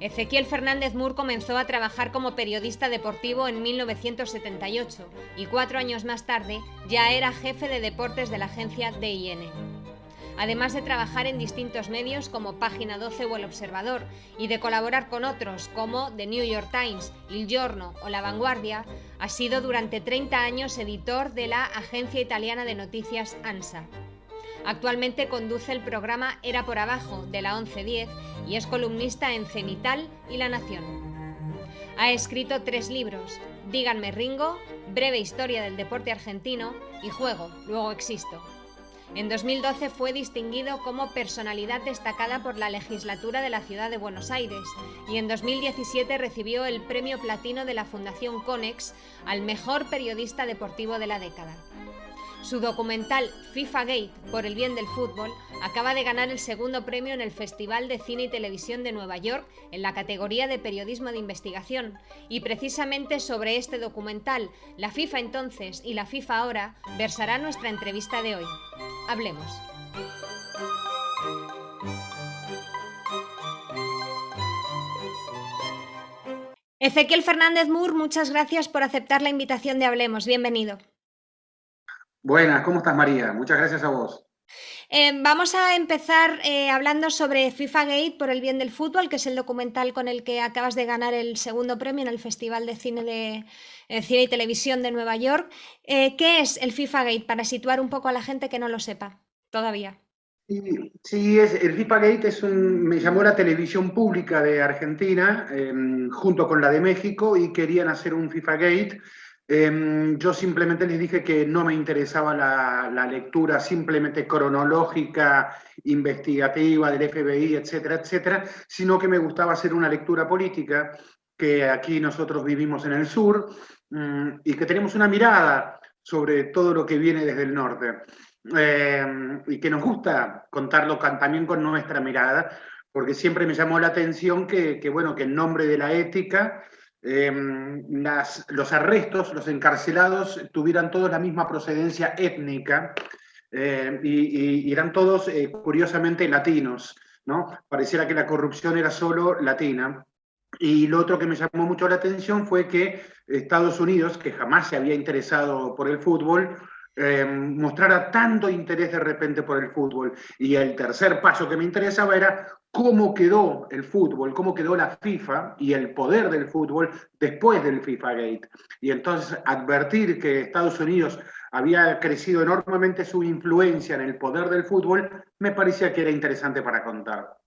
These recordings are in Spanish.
Ezequiel Fernández Mur comenzó a trabajar como periodista deportivo en 1978 y 4 años más tarde ya era jefe de deportes de la agencia DIN. Además de trabajar en distintos medios como Página 12 o El Observador y de colaborar con otros como The New York Times, Il Giorno o La Vanguardia, ha sido durante 30 años editor de la agencia italiana de noticias ANSA. Actualmente conduce el programa Era por Abajo de la 1110 y es columnista en Cenital y La Nación. Ha escrito 3 libros: Díganme Ringo, Breve historia del deporte argentino y Juego, luego existo. En 2012 fue distinguido como personalidad destacada por la legislatura de la ciudad de Buenos Aires y en 2017 recibió el premio platino de la Fundación Konex al mejor periodista deportivo de la década. Su documental FIFA Gate, por el bien del fútbol, acaba de ganar el segundo premio en el Festival de Cine y Televisión de Nueva York en la categoría de periodismo de investigación. Y precisamente sobre este documental, la FIFA entonces y la FIFA ahora, versará nuestra entrevista de hoy. Hablemos. Ezequiel Fernández Mur, muchas gracias por aceptar la invitación de Hablemos. Bienvenido. Buenas, ¿cómo estás, María? Muchas gracias a vos. Vamos a empezar hablando sobre FIFA Gate, por el bien del fútbol, que es el documental con el que acabas de ganar el segundo premio en el Festival de Cine y Televisión de Nueva York. ¿Qué es el FIFA Gate? Para situar un poco a la gente que no lo sepa todavía. Sí, el FIFA Gate me llamó la televisión pública de Argentina, junto con la de México, y querían hacer un FIFA Gate. Yo simplemente les dije que no me interesaba la lectura simplemente cronológica, investigativa del FBI, etcétera, etcétera, sino que me gustaba hacer una lectura política, que aquí nosotros vivimos en el sur, y que tenemos una mirada sobre todo lo que viene desde el norte. Y que nos gusta contarlo también con nuestra mirada, porque siempre me llamó la atención bueno, que en nombre de la ética, los arrestos, los encarcelados, tuvieran todos la misma procedencia étnica, y eran todos, curiosamente, latinos, ¿no? Pareciera que la corrupción era solo latina. Y lo otro que me llamó mucho la atención fue que Estados Unidos, que jamás se había interesado por el fútbol, mostrara tanto interés de repente por el fútbol. Y el tercer paso que me interesaba era cómo quedó el fútbol, cómo quedó la FIFA y el poder del fútbol después del FIFA Gate. Y entonces advertir que Estados Unidos había crecido enormemente su influencia en el poder del fútbol, me parecía que era interesante para contar.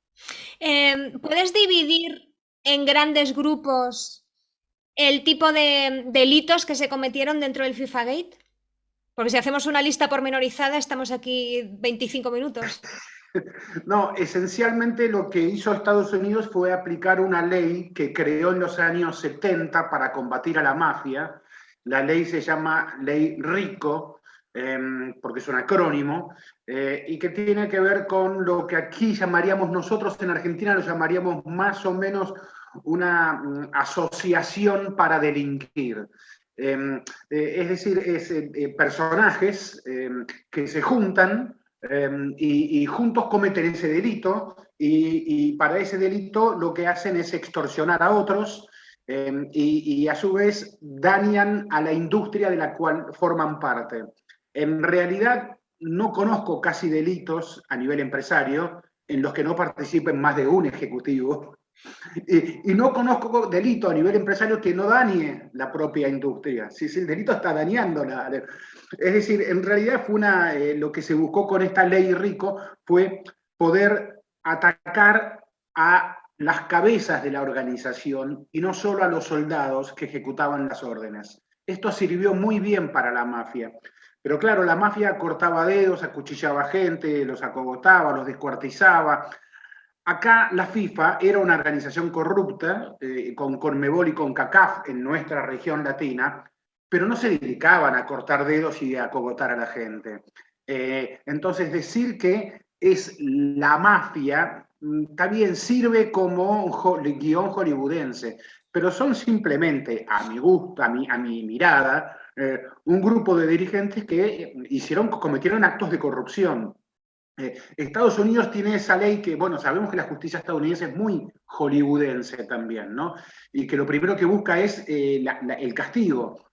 ¿Puedes dividir en grandes grupos el tipo de delitos que se cometieron dentro del FIFA Gate? Porque si hacemos una lista pormenorizada, estamos aquí 25 minutos. No, esencialmente lo que hizo Estados Unidos fue aplicar una ley que creó en los años 70 para combatir a la mafia. La ley se llama Ley RICO, porque es un acrónimo, y que tiene que ver con lo que aquí llamaríamos, nosotros en Argentina lo llamaríamos más o menos una asociación para delinquir. Es decir, personajes que se juntan, y juntos cometen ese delito, y para ese delito lo que hacen es extorsionar a otros, y a su vez dañan a la industria de la cual forman parte. En realidad no conozco casi delitos a nivel empresario en los que no participen más de un ejecutivo. Y no conozco delito a nivel empresario que no dañe la propia industria. Si el delito está dañándola. Es decir, en realidad fue lo que se buscó con esta ley RICO fue poder atacar a las cabezas de la organización y no solo a los soldados que ejecutaban las órdenes. Esto sirvió muy bien para la mafia. Pero claro, la mafia cortaba dedos, acuchillaba gente, los acogotaba, los descuartizaba. Acá la FIFA era una organización corrupta, con Conmebol y con CACAF en nuestra región latina, pero no se dedicaban a cortar dedos y a cogotar a la gente. Entonces decir que es la mafia, también sirve como un guión hollywoodense, pero son simplemente, a mi gusto, a mi mirada, un grupo de dirigentes que cometieron actos de corrupción. Estados Unidos tiene esa ley que, bueno, sabemos que la justicia estadounidense es muy hollywoodense también, ¿no? Y que lo primero que busca es el castigo.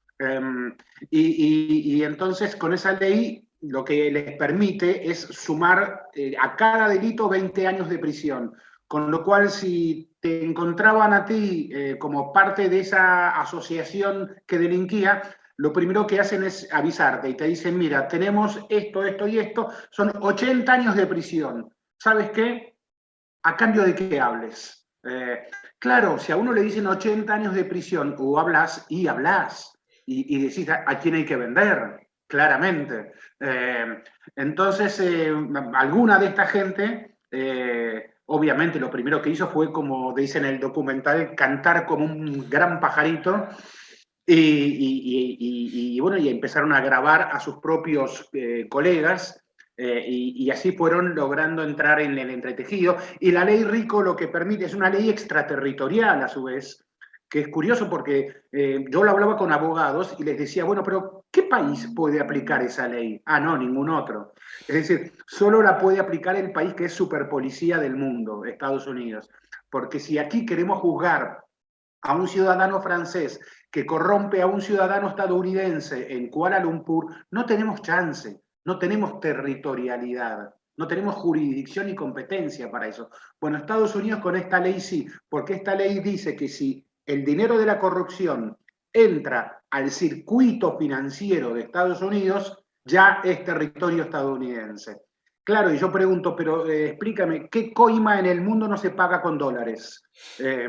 Y entonces con esa ley lo que les permite es sumar a cada delito 20 años de prisión. Con lo cual, si te encontraban a ti como parte de esa asociación que delinquía, lo primero que hacen es avisarte y te dicen, mira, tenemos esto, esto y esto, son 80 años de prisión. ¿Sabes qué? ¿A cambio de qué hables? Claro, si a uno le dicen 80 años de prisión, o hablas y decís a quién hay que vender, claramente. Entonces, alguna de esta gente, obviamente lo primero que hizo fue, como dice en el documental, cantar como un gran pajarito y bueno, y empezaron a grabar a sus propios colegas y así fueron logrando entrar en el entretejido. Y la ley RICO lo que permite es una ley extraterritorial a su vez, que es curioso porque yo lo hablaba con abogados y les decía, bueno, pero ¿qué país puede aplicar esa ley? Ah, no, ningún otro. Es decir, solo la puede aplicar el país que es superpolicía del mundo, Estados Unidos. Porque si aquí queremos juzgar a un ciudadano francés que corrompe a un ciudadano estadounidense en Kuala Lumpur, no tenemos chance, no tenemos territorialidad, no tenemos jurisdicción y competencia para eso. Bueno, Estados Unidos con esta ley sí, porque esta ley dice que si el dinero de la corrupción entra al circuito financiero de Estados Unidos, ya es territorio estadounidense. Claro, y yo pregunto, pero explícame, ¿qué coima en el mundo no se paga con dólares? Eh,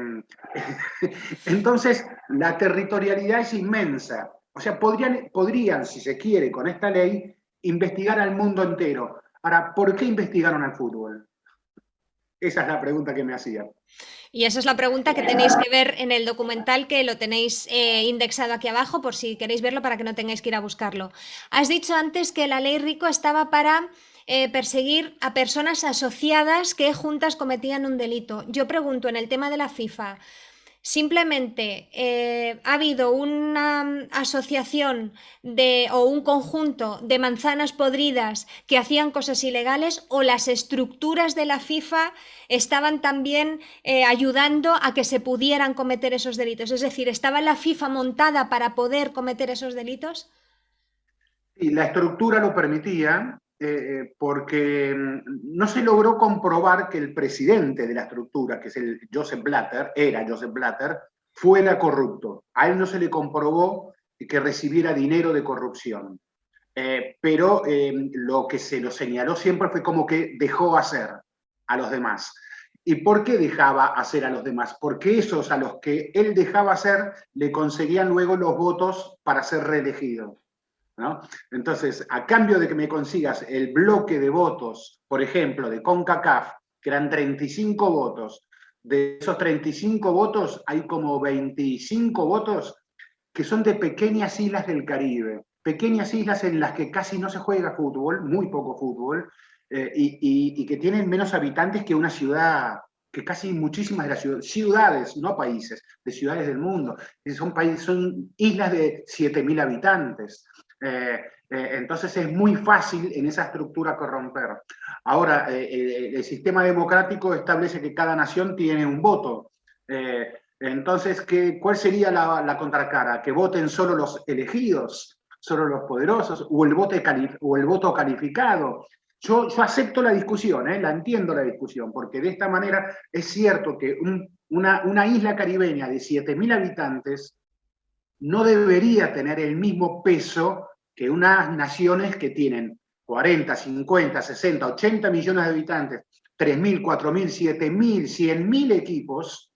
entonces, la territorialidad es inmensa. O sea, podrían, si se quiere, con esta ley, investigar al mundo entero. Ahora, ¿por qué investigaron al fútbol? Esa es la pregunta que me hacía. Y esa es la pregunta que tenéis que ver en el documental, que lo tenéis indexado aquí abajo por si queréis verlo para que no tengáis que ir a buscarlo. Has dicho antes que la ley Rico estaba para perseguir a personas asociadas que juntas cometían un delito. Yo pregunto, en el tema de la FIFA, simplemente ha habido una asociación o un conjunto de manzanas podridas que hacían cosas ilegales, o las estructuras de la FIFA estaban también ayudando a que se pudieran cometer esos delitos. Es decir, ¿estaba la FIFA montada para poder cometer esos delitos? Y la estructura lo permitía porque no se logró comprobar que el presidente de la estructura, que es el Joseph Blatter, era Joseph Blatter, fuera corrupto. A él no se le comprobó que recibiera dinero de corrupción. Pero lo que se lo señaló siempre fue como que dejó hacer a los demás. ¿Y por qué dejaba hacer a los demás? Porque esos a los que él dejaba hacer le conseguían luego los votos para ser reelegido, ¿no? Entonces, a cambio de que me consigas el bloque de votos, por ejemplo, de CONCACAF, que eran 35 votos, de esos 35 votos hay como 25 votos que son de pequeñas islas del Caribe, pequeñas islas en las que casi no se juega fútbol, muy poco fútbol, y que tienen menos habitantes que una ciudad, que casi muchísimas de las ciudades, no países, de ciudades del mundo. Son islas de 7.000 habitantes. Entonces es muy fácil en esa estructura corromper. Ahora, el sistema democrático establece que cada nación tiene un voto. Entonces, ¿cuál sería la contracara? ¿Que voten solo los elegidos, solo los poderosos, o el voto calificado? Yo acepto la discusión, la entiendo la discusión, porque de esta manera es cierto que una isla caribeña de 7.000 habitantes no debería tener el mismo peso que unas naciones que tienen 40, 50, 60, 80 millones de habitantes, 3.000, 4.000, 7.000, 100.000 equipos,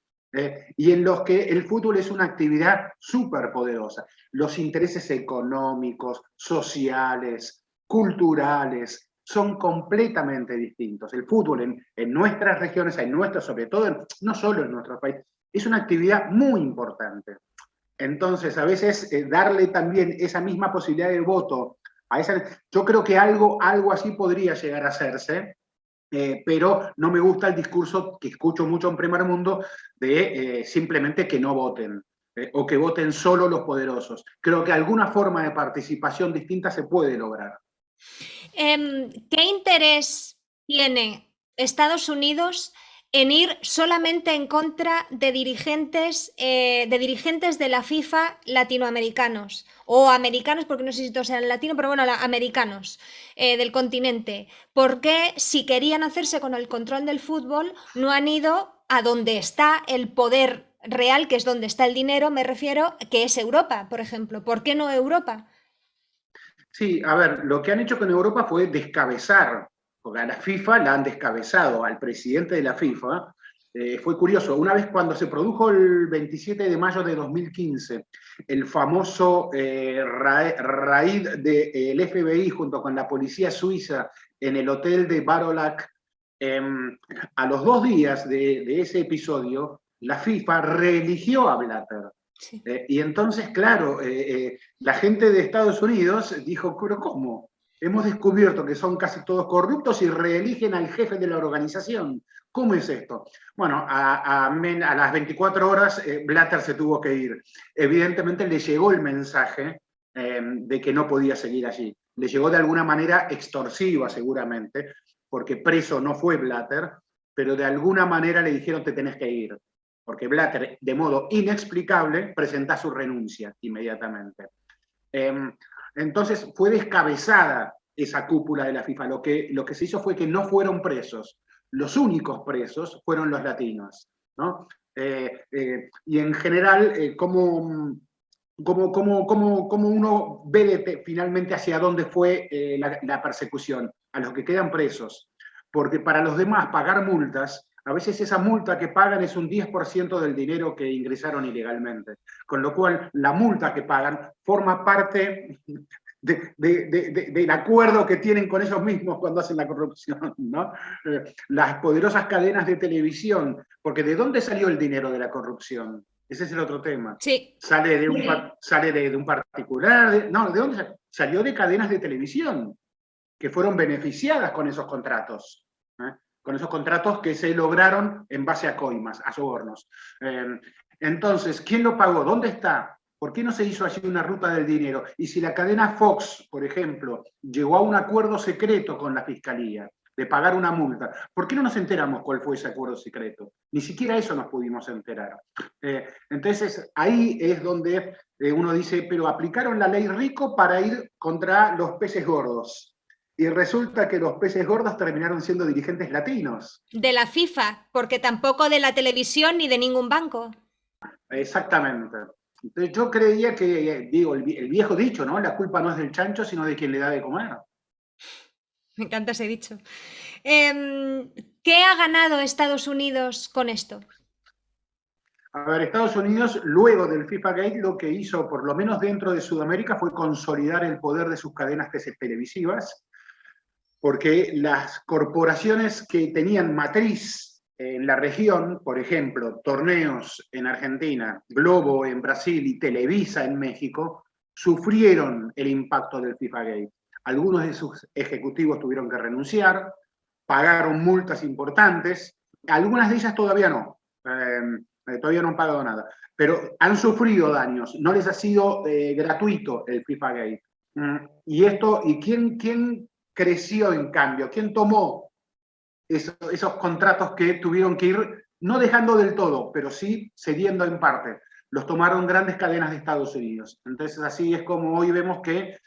y en los que el fútbol es una actividad súper poderosa. Los intereses económicos, sociales, culturales, son completamente distintos. El fútbol en nuestras regiones, sobre todo, no solo en nuestro país, es una actividad muy importante. Entonces, a veces darle también esa misma posibilidad de voto a esa, yo creo que algo así podría llegar a hacerse, pero no me gusta el discurso que escucho mucho en Primer Mundo de simplemente que no voten o que voten solo los poderosos. Creo que alguna forma de participación distinta se puede lograr. ¿Qué interés tiene Estados Unidos en ir solamente en contra de dirigentes de la FIFA latinoamericanos o americanos, porque no sé si todos eran latinos, pero bueno, americanos del continente? Porque si querían hacerse con el control del fútbol, no han ido a donde está el poder real, que es donde está el dinero, me refiero, que es Europa, por ejemplo. ¿Por qué no Europa? Sí, a ver, lo que han hecho con Europa fue descabezar, porque a la FIFA la han descabezado, al presidente de la FIFA. Fue curioso, una vez cuando se produjo el 27 de mayo de 2015, el famoso raid del FBI junto con la policía suiza en el hotel de Barolac, a los 2 días de ese episodio, la FIFA reeligió a Blatter. Sí. Y entonces, claro, la gente de Estados Unidos dijo, pero ¿cómo? Hemos descubierto que son casi todos corruptos y reeligen al jefe de la organización. ¿Cómo es esto? Bueno, a las 24 horas Blatter se tuvo que ir. Evidentemente le llegó el mensaje de que no podía seguir allí. Le llegó de alguna manera extorsiva seguramente, porque preso no fue Blatter, pero de alguna manera le dijeron te tenés que ir, porque Blatter, de modo inexplicable, presenta su renuncia inmediatamente. Entonces fue descabezada esa cúpula de la FIFA. Lo que se hizo fue que no fueron presos. Los únicos presos fueron los latinos, ¿no? Y en general, ¿cómo uno ve finalmente hacia dónde fue la persecución? A los que quedan presos. Porque para los demás pagar multas, a veces esa multa que pagan es un 10% del dinero que ingresaron ilegalmente. Con lo cual, la multa que pagan forma parte del acuerdo que tienen con ellos mismos cuando hacen la corrupción, ¿no? Las poderosas cadenas de televisión, porque ¿de dónde salió el dinero de la corrupción? Ese es el otro tema. Sí. Sale de un particular, no, ¿de dónde salió? De cadenas de televisión que fueron beneficiadas con esos contratos, con esos contratos que se lograron en base a coimas, a sobornos. Entonces, ¿quién lo pagó? ¿Dónde está? ¿Por qué no se hizo allí una ruta del dinero? Y si la cadena Fox, por ejemplo, llegó a un acuerdo secreto con la Fiscalía de pagar una multa, ¿por qué no nos enteramos cuál fue ese acuerdo secreto? Ni siquiera eso nos pudimos enterar. Entonces, ahí es donde uno dice, pero aplicaron la ley Rico para ir contra los peces gordos. Y resulta que los peces gordos terminaron siendo dirigentes latinos. De la FIFA, porque tampoco de la televisión ni de ningún banco. Exactamente. Entonces yo creía que, digo, el viejo dicho, ¿no? La culpa no es del chancho, sino de quien le da de comer. Me encanta ese dicho. ¿Qué ha ganado Estados Unidos con esto? A ver, Estados Unidos, luego del FIFA Gate, lo que hizo, por lo menos dentro de Sudamérica, fue consolidar el poder de sus cadenas televisivas, porque las corporaciones que tenían matriz en la región, por ejemplo, Torneos en Argentina, Globo en Brasil y Televisa en México, sufrieron el impacto del FIFA Gate. Algunos de sus ejecutivos tuvieron que renunciar, pagaron multas importantes, algunas de ellas todavía no. Todavía no han pagado nada, pero han sufrido daños, no les ha sido gratuito el FIFA Gate. ¿Y quién creció en cambio? ¿Quién tomó esos contratos que tuvieron que ir, no dejando del todo, pero sí cediendo en parte? Los tomaron grandes cadenas de Estados Unidos. Entonces así es como hoy vemos que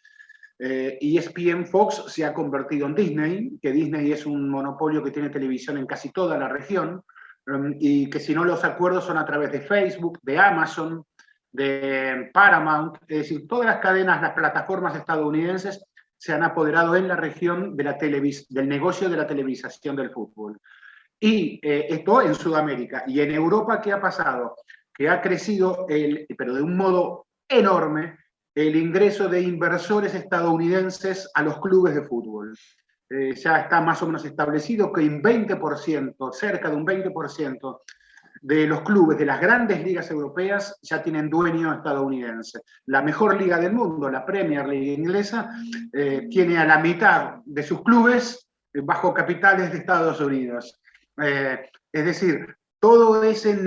ESPN Fox se ha convertido en Disney, que Disney es un monopolio que tiene televisión en casi toda la región, y que si no los acuerdos son a través de Facebook, de Amazon, de Paramount, es decir, todas las cadenas, las plataformas estadounidenses se han apoderado en la región de del negocio de la televisación del fútbol. Y esto en Sudamérica. Y en Europa, ¿qué ha pasado? Que ha crecido, pero de un modo enorme, el ingreso de inversores estadounidenses a los clubes de fútbol. Ya está más o menos establecido que un 20%, cerca de un 20% de los clubes de las grandes ligas europeas ya tienen dueño estadounidense. La mejor liga del mundo, la Premier League inglesa, tiene a la mitad de sus clubes bajo capitales de Estados Unidos. Es decir, todo ese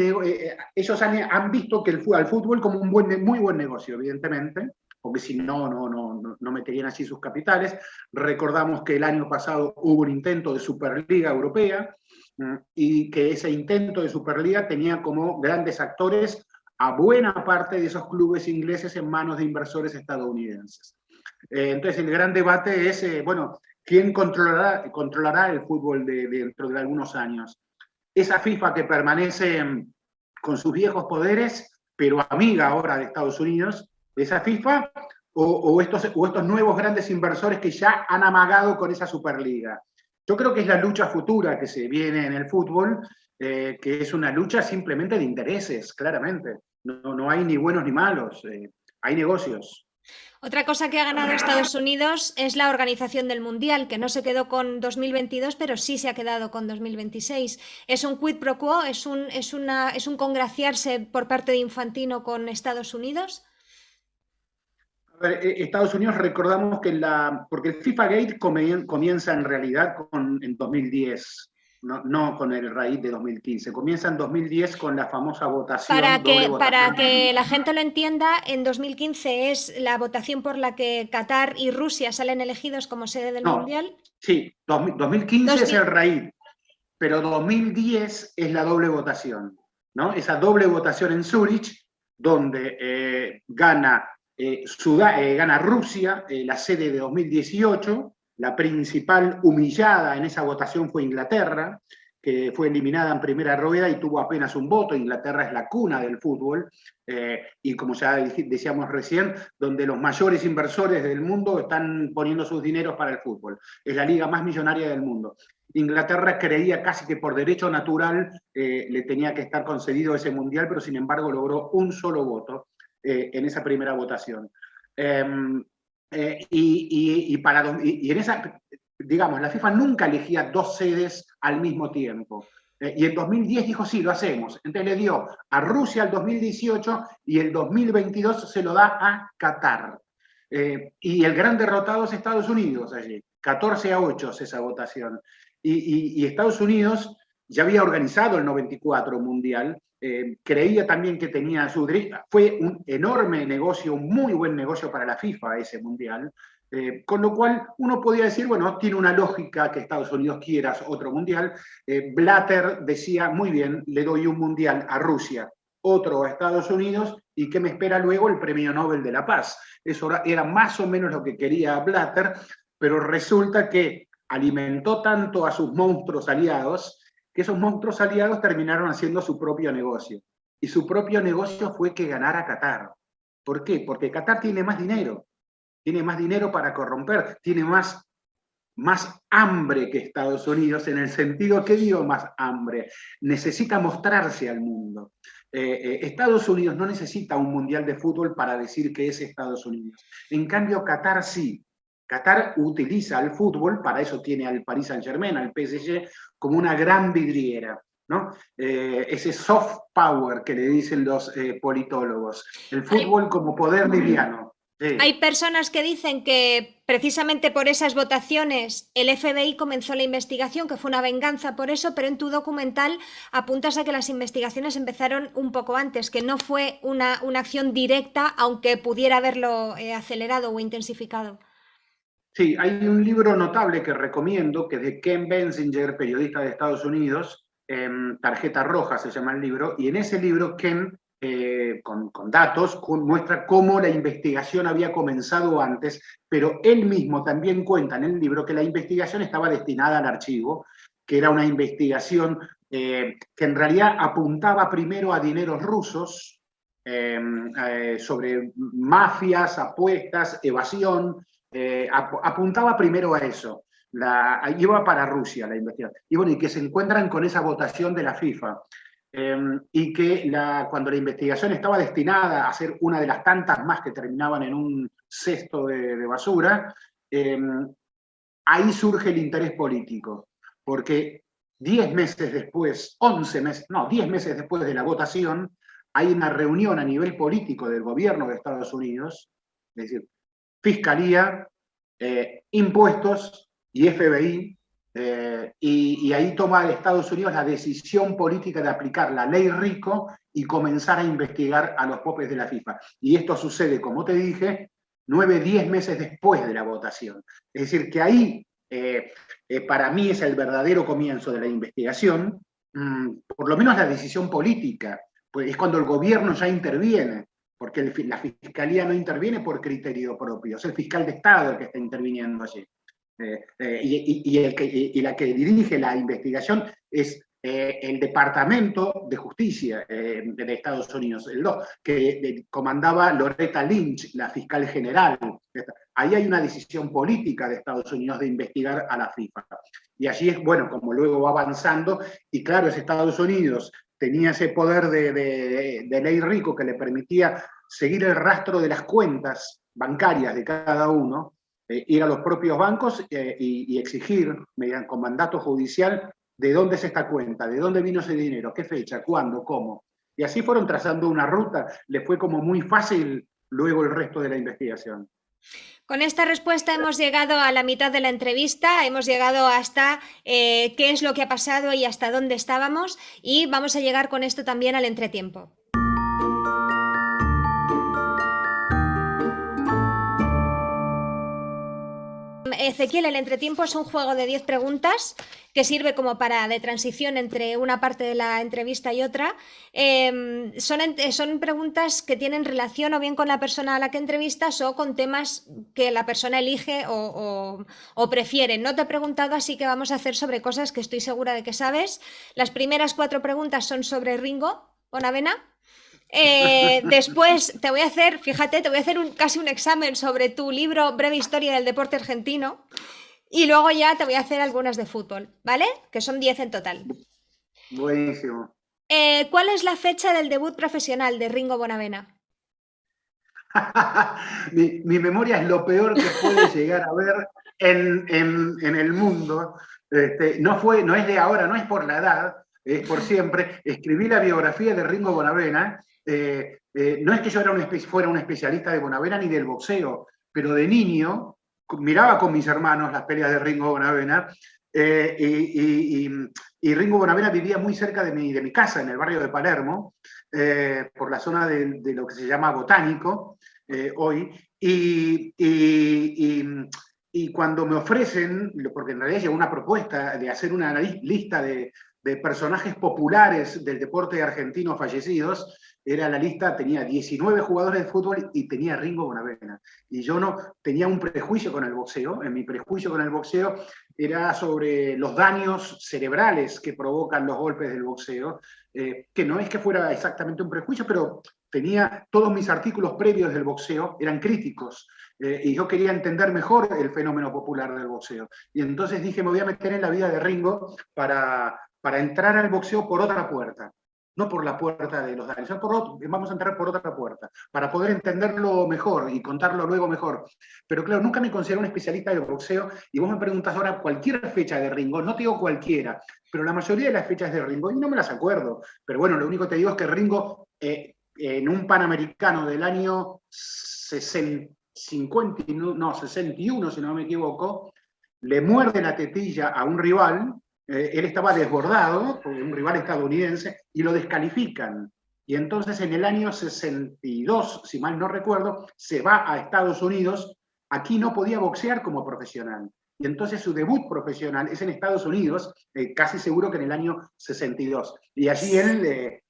ellos han visto que al fútbol como un muy buen negocio, evidentemente, porque si no meterían así sus capitales. Recordamos que el año pasado hubo un intento de Superliga Europea, y que ese intento de Superliga tenía como grandes actores a buena parte de esos clubes ingleses en manos de inversores estadounidenses. Entonces el gran debate es, bueno, ¿quién controlará el fútbol dentro de algunos años? Esa FIFA que permanece con sus viejos poderes, pero amiga ahora de Estados Unidos, esa FIFA, o estos nuevos grandes inversores que ya han amagado con esa Superliga. Yo creo que es la lucha futura que se viene en el fútbol, que es una lucha simplemente de intereses, claramente. No hay ni buenos ni malos, hay negocios. Otra cosa que ha ganado Estados Unidos es la organización del Mundial, que no se quedó con 2022, pero sí se ha quedado con 2026. ¿Es un quid pro quo? ¿Es un congraciarse por parte de Infantino con Estados Unidos? A ver, Estados Unidos, recordamos que porque el FIFA Gate comienza en realidad en 2010, no con el raíz de 2015, comienza en 2010 con la famosa votación, doble votación. Para que la gente lo entienda, en 2015 es la votación por la que Qatar y Rusia salen elegidos como sede del Mundial. Sí, 2015 es el raíz, pero 2010 es la doble votación, ¿no? Esa doble votación en Zúrich, donde gana Rusia, la sede de 2018, la principal humillada en esa votación fue Inglaterra, que fue eliminada en primera rueda y tuvo apenas un voto. Inglaterra es la cuna del fútbol, y como ya decíamos recién, donde los mayores inversores del mundo están poniendo sus dineros para el fútbol. Es la liga más millonaria del mundo. Inglaterra creía casi que por derecho natural le tenía que estar concedido ese mundial, pero sin embargo logró un solo voto en esa primera votación. Y en esa, digamos, la FIFA nunca elegía dos sedes al mismo tiempo. Y en 2010 dijo, sí, lo hacemos. Entonces le dio a Rusia el 2018 y el 2022 se lo da a Qatar. Y el gran derrotado es Estados Unidos allí. 14-8 es esa votación. Y Estados Unidos ya había organizado el 94 Mundial, creía también que tenía su derecho. Fue un enorme negocio, un muy buen negocio para la FIFA ese Mundial, con lo cual uno podía decir, bueno, tiene una lógica que Estados Unidos quiera otro Mundial. Blatter decía, muy bien, le doy un Mundial a Rusia, otro a Estados Unidos, y ¿qué me espera luego? El Premio Nobel de la Paz. Eso era más o menos lo que quería Blatter, pero resulta que alimentó tanto a sus monstruos aliados, que esos monstruos aliados terminaron haciendo su propio negocio. Y su propio negocio fue que ganara Qatar. ¿Por qué? Porque Qatar tiene más dinero para corromper, tiene más hambre que Estados Unidos, en el sentido, ¿qué digo más hambre? Necesita mostrarse al mundo. Estados Unidos no necesita un mundial de fútbol para decir que es Estados Unidos. En cambio, Qatar sí. Qatar utiliza el fútbol, para eso tiene al Paris Saint-Germain, al PSG, como una gran vidriera, ¿no? Ese soft power que le dicen los politólogos. El fútbol como poder liviano. Sí. Hay personas que dicen que precisamente por esas votaciones el FBI comenzó la investigación, que fue una venganza por eso, pero en tu documental apuntas a que las investigaciones empezaron un poco antes, que no fue una acción directa, aunque pudiera haberlo acelerado o intensificado. Sí, hay un libro notable que recomiendo, que es de Ken Bensinger, periodista de Estados Unidos, Tarjeta Roja se llama el libro, y en ese libro Ken, con datos, muestra cómo la investigación había comenzado antes, pero él mismo también cuenta en el libro que la investigación estaba destinada al archivo, que era una investigación que en realidad apuntaba primero a dineros rusos, sobre mafias, apuestas, evasión. Apuntaba primero a eso, iba para Rusia la investigación. Y bueno, y que se encuentran con esa votación de la FIFA, y que cuando la investigación estaba destinada a ser una de las tantas más que terminaban en un cesto de basura, ahí surge el interés político, porque 10 meses después, 10 meses después de la votación, hay una reunión a nivel político del gobierno de Estados Unidos, es decir, Fiscalía, impuestos y FBI, y ahí toma Estados Unidos la decisión política de aplicar la ley RICO y comenzar a investigar a los popes de la FIFA. Y esto sucede, como te dije, 9, 10 meses después de la votación. Es decir, que ahí, para mí, es el verdadero comienzo de la investigación, por lo menos la decisión política, pues es cuando el gobierno ya interviene, porque la fiscalía no interviene por criterio propio, es el fiscal de Estado el que está interviniendo allí. Y la que dirige la investigación es el Departamento de Justicia de Estados Unidos, que comandaba Loretta Lynch, la fiscal general. Ahí hay una decisión política de Estados Unidos de investigar a la FIFA. Y allí es, bueno, como luego va avanzando, y claro, es Estados Unidos, tenía ese poder de ley rico que le permitía seguir el rastro de las cuentas bancarias de cada uno, ir a los propios bancos y exigir, con mandato judicial, de dónde es esta cuenta, de dónde vino ese dinero, qué fecha, cuándo, cómo. Y así fueron trazando una ruta, les fue como muy fácil luego el resto de la investigación. Con esta respuesta hemos llegado a la mitad de la entrevista, hemos llegado hasta qué es lo que ha pasado y hasta dónde estábamos, y vamos a llegar con esto también al entretiempo. Ezequiel, el entretiempo es un juego de 10 preguntas que sirve como de transición entre una parte de la entrevista y otra. Son preguntas que tienen relación o bien con la persona a la que entrevistas o con temas que la persona elige o prefiere. No te he preguntado, así que vamos a hacer sobre cosas que estoy segura de que sabes. Las primeras 4 preguntas son sobre Ringo Bonavena. Después te voy a hacer, fíjate, te voy a hacer casi un examen sobre tu libro Breve Historia del Deporte Argentino, y luego ya te voy a hacer algunas de fútbol, ¿vale? Que son 10 en total. Buenísimo. ¿Cuál es la fecha del debut profesional de Ringo Bonavena? mi memoria es lo peor que puede llegar a ver en el mundo. No es de ahora, no es por la edad, es por siempre. Escribí la biografía de Ringo Bonavena. No es que yo fuera un especialista de Bonavena ni del boxeo, pero de niño miraba con mis hermanos las peleas de Ringo Bonavena, y Ringo Bonavena vivía muy cerca de mi casa, en el barrio de Palermo, por la zona de lo que se llama Botánico hoy, y cuando me ofrecen, porque en realidad llegó una propuesta de hacer una lista de personajes populares del deporte argentino fallecidos, era la lista, tenía 19 jugadores de fútbol y tenía Ringo Bonavena. Y yo no tenía un prejuicio con el boxeo. En mi prejuicio con el boxeo era sobre los daños cerebrales que provocan los golpes del boxeo, que no es que fuera exactamente un prejuicio, pero tenía todos mis artículos previos del boxeo, eran críticos. Y yo quería entender mejor el fenómeno popular del boxeo. Y entonces dije, me voy a meter en la vida de Ringo para entrar al boxeo por otra puerta. No por la puerta de los daños, vamos a entrar por otra puerta, para poder entenderlo mejor y contarlo luego mejor. Pero claro, nunca me considero un especialista de boxeo, y vos me preguntas ahora cualquier fecha de Ringo, no te digo cualquiera, pero la mayoría de las fechas de Ringo, y no me las acuerdo, pero bueno, lo único que te digo es que Ringo, en un Panamericano del año 61, si no me equivoco, le muerde la tetilla a un rival. Él estaba desbordado por un rival estadounidense y lo descalifican. Y entonces en el año 62, si mal no recuerdo, se va a Estados Unidos. Aquí no podía boxear como profesional. Y entonces su debut profesional es en Estados Unidos, casi seguro que en el año 62. Y allí él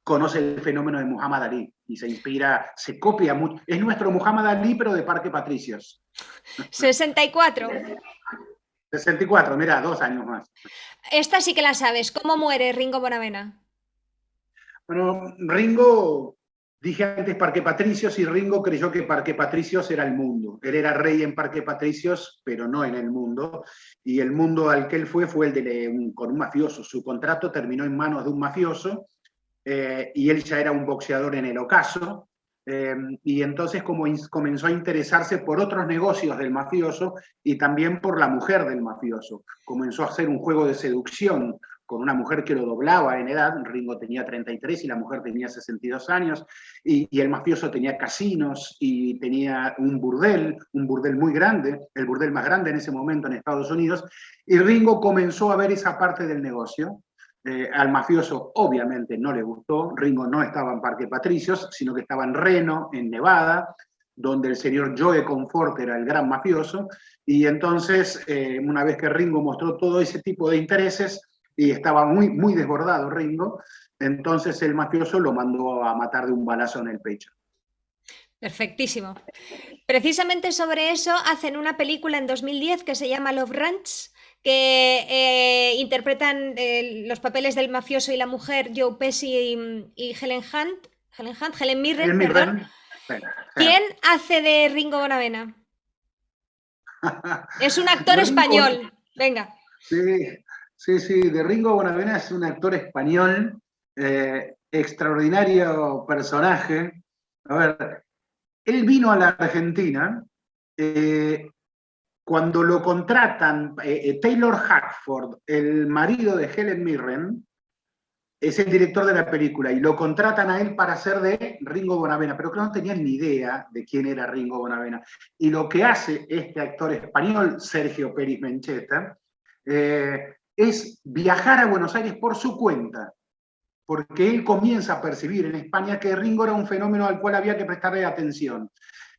conoce el fenómeno de Muhammad Ali y se inspira, se copia mucho. Es nuestro Muhammad Ali, pero de Parque Patricios. 64. 64, mira, 2 años más. Esta sí que la sabes. ¿Cómo muere Ringo Bonavena? Bueno, Ringo, dije antes Parque Patricios, y Ringo creyó que Parque Patricios era el mundo. Él era rey en Parque Patricios, pero no en el mundo. Y el mundo al que él fue el con un mafioso. Su contrato terminó en manos de un mafioso, y él ya era un boxeador en el ocaso. Y entonces comenzó a interesarse por otros negocios del mafioso y también por la mujer del mafioso. Comenzó a hacer un juego de seducción con una mujer que lo doblaba en edad. Ringo tenía 33 y la mujer tenía 62 años, y el mafioso tenía casinos y tenía un burdel muy grande, el burdel más grande en ese momento en Estados Unidos, y Ringo comenzó a ver esa parte del negocio. Al mafioso obviamente no le gustó. Ringo no estaba en Parque Patricios, sino que estaba en Reno, en Nevada, donde el señor Joe Confort era el gran mafioso, y entonces, una vez que Ringo mostró todo ese tipo de intereses, y estaba muy, muy desbordado Ringo, entonces el mafioso lo mandó a matar de un balazo en el pecho. Perfectísimo. Precisamente sobre eso hacen una película en 2010 que se llama Love Ranch, que interpretan los papeles del mafioso y la mujer, Joe Pesci y Helen Mirren, Helen perdón. Mirren, bueno, ¿Quién hace de Ringo Bonavena? Es un actor de Ringo, español. Venga. sí, sí, sí, de Ringo Bonavena es un actor español, extraordinario personaje. A ver, él vino a la Argentina eh, cuando lo contratan, Taylor Hackford, el marido de Helen Mirren, es el director de la película y lo contratan a él para hacer de Ringo Bonavena, pero que no tenían ni idea de quién era Ringo Bonavena. Y lo que hace este actor español, Sergio Peris Mencheta, es viajar a Buenos Aires por su cuenta, porque él comienza a percibir en España que Ringo era un fenómeno al cual había que prestarle atención.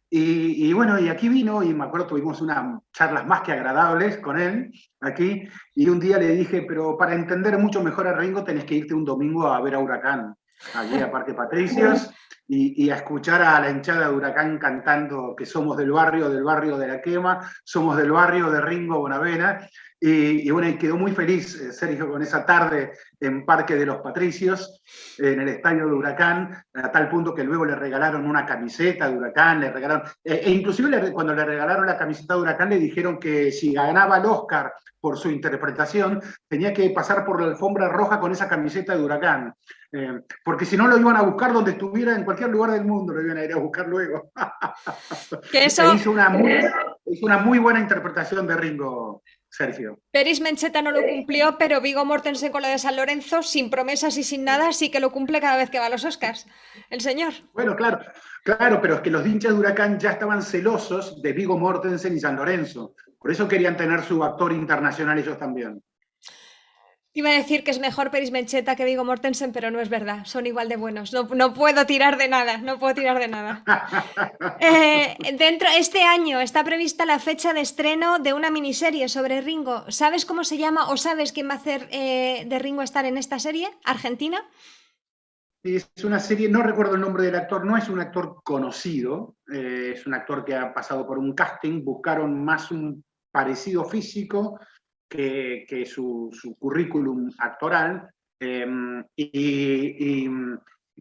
Y bueno, y aquí vino, y me acuerdo, tuvimos unas charlas más que agradables con él aquí, y un día le dije, pero para entender mucho mejor a Ringo tenés que irte un domingo a ver a Huracán, allí a Parque Patricios, y a escuchar a la hinchada de Huracán cantando que somos del barrio de la Quema, somos del barrio de Ringo Bonavena, y bueno, y quedó muy feliz Sergio con esa tarde en Parque de los Patricios, en el estadio de Huracán, a tal punto que luego le regalaron una camiseta de Huracán, le regalaron, inclusive cuando le regalaron la camiseta de Huracán le dijeron que si ganaba el Oscar por su interpretación, tenía que pasar por la alfombra roja con esa camiseta de Huracán, porque si no lo iban a buscar donde estuviera, en cualquier lugar del mundo lo iban a ir a buscar luego. Que eso, Hizo una muy buena interpretación de Ringo, Sergio. Peris Mencheta no lo cumplió, pero Viggo Mortensen con lo de San Lorenzo, sin promesas y sin nada, sí que lo cumple cada vez que va a los Oscars. El señor. Bueno, claro, claro, pero es que los hinchas de Huracán ya estaban celosos de Viggo Mortensen y San Lorenzo. Por eso querían tener su actor internacional ellos también. Iba a decir que es mejor Peris Mencheta que Viggo Mortensen, pero no es verdad. Son igual de buenos. No, no puedo tirar de nada. No puedo tirar de nada. Este año está prevista la fecha de estreno de una miniserie sobre Ringo. ¿Sabes cómo se llama o sabes quién va a hacer de Ringo estar en esta serie? ¿Argentina? Es una serie, no recuerdo el nombre del actor, no es un actor conocido, es un actor que ha pasado por un casting, buscaron más un parecido físico que su currículum actoral, y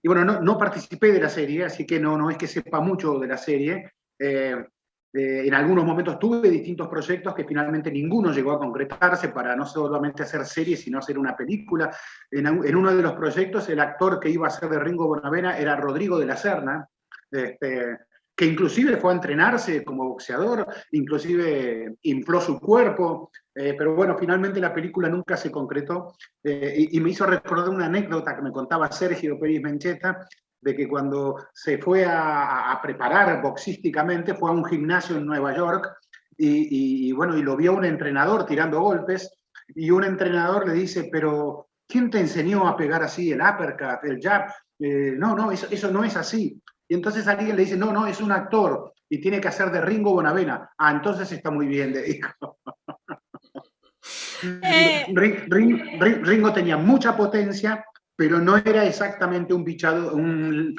bueno, no participé de la serie, así que no es que sepa mucho de la serie. En algunos momentos tuve distintos proyectos que finalmente ninguno llegó a concretarse para no solamente hacer series, sino hacer una película. En uno de los proyectos, el actor que iba a ser de Ringo Bonavena era Rodrigo de la Serna, que inclusive fue a entrenarse como boxeador, inclusive infló su cuerpo, pero bueno, finalmente la película nunca se concretó, y me hizo recordar una anécdota que me contaba Sergio Peris Mencheta, de que cuando se fue a preparar boxísticamente, fue a un gimnasio en Nueva York, y bueno, y lo vio un entrenador tirando golpes, y un entrenador le dice, pero ¿quién te enseñó a pegar así el uppercut, el jab? No, eso no es así. Y entonces alguien le dice, no, es un actor y tiene que hacer de Ringo Bonavena. Ah, entonces está muy bien, le dijo. Eh, Ringo tenía mucha potencia, pero no era exactamente un bichado, un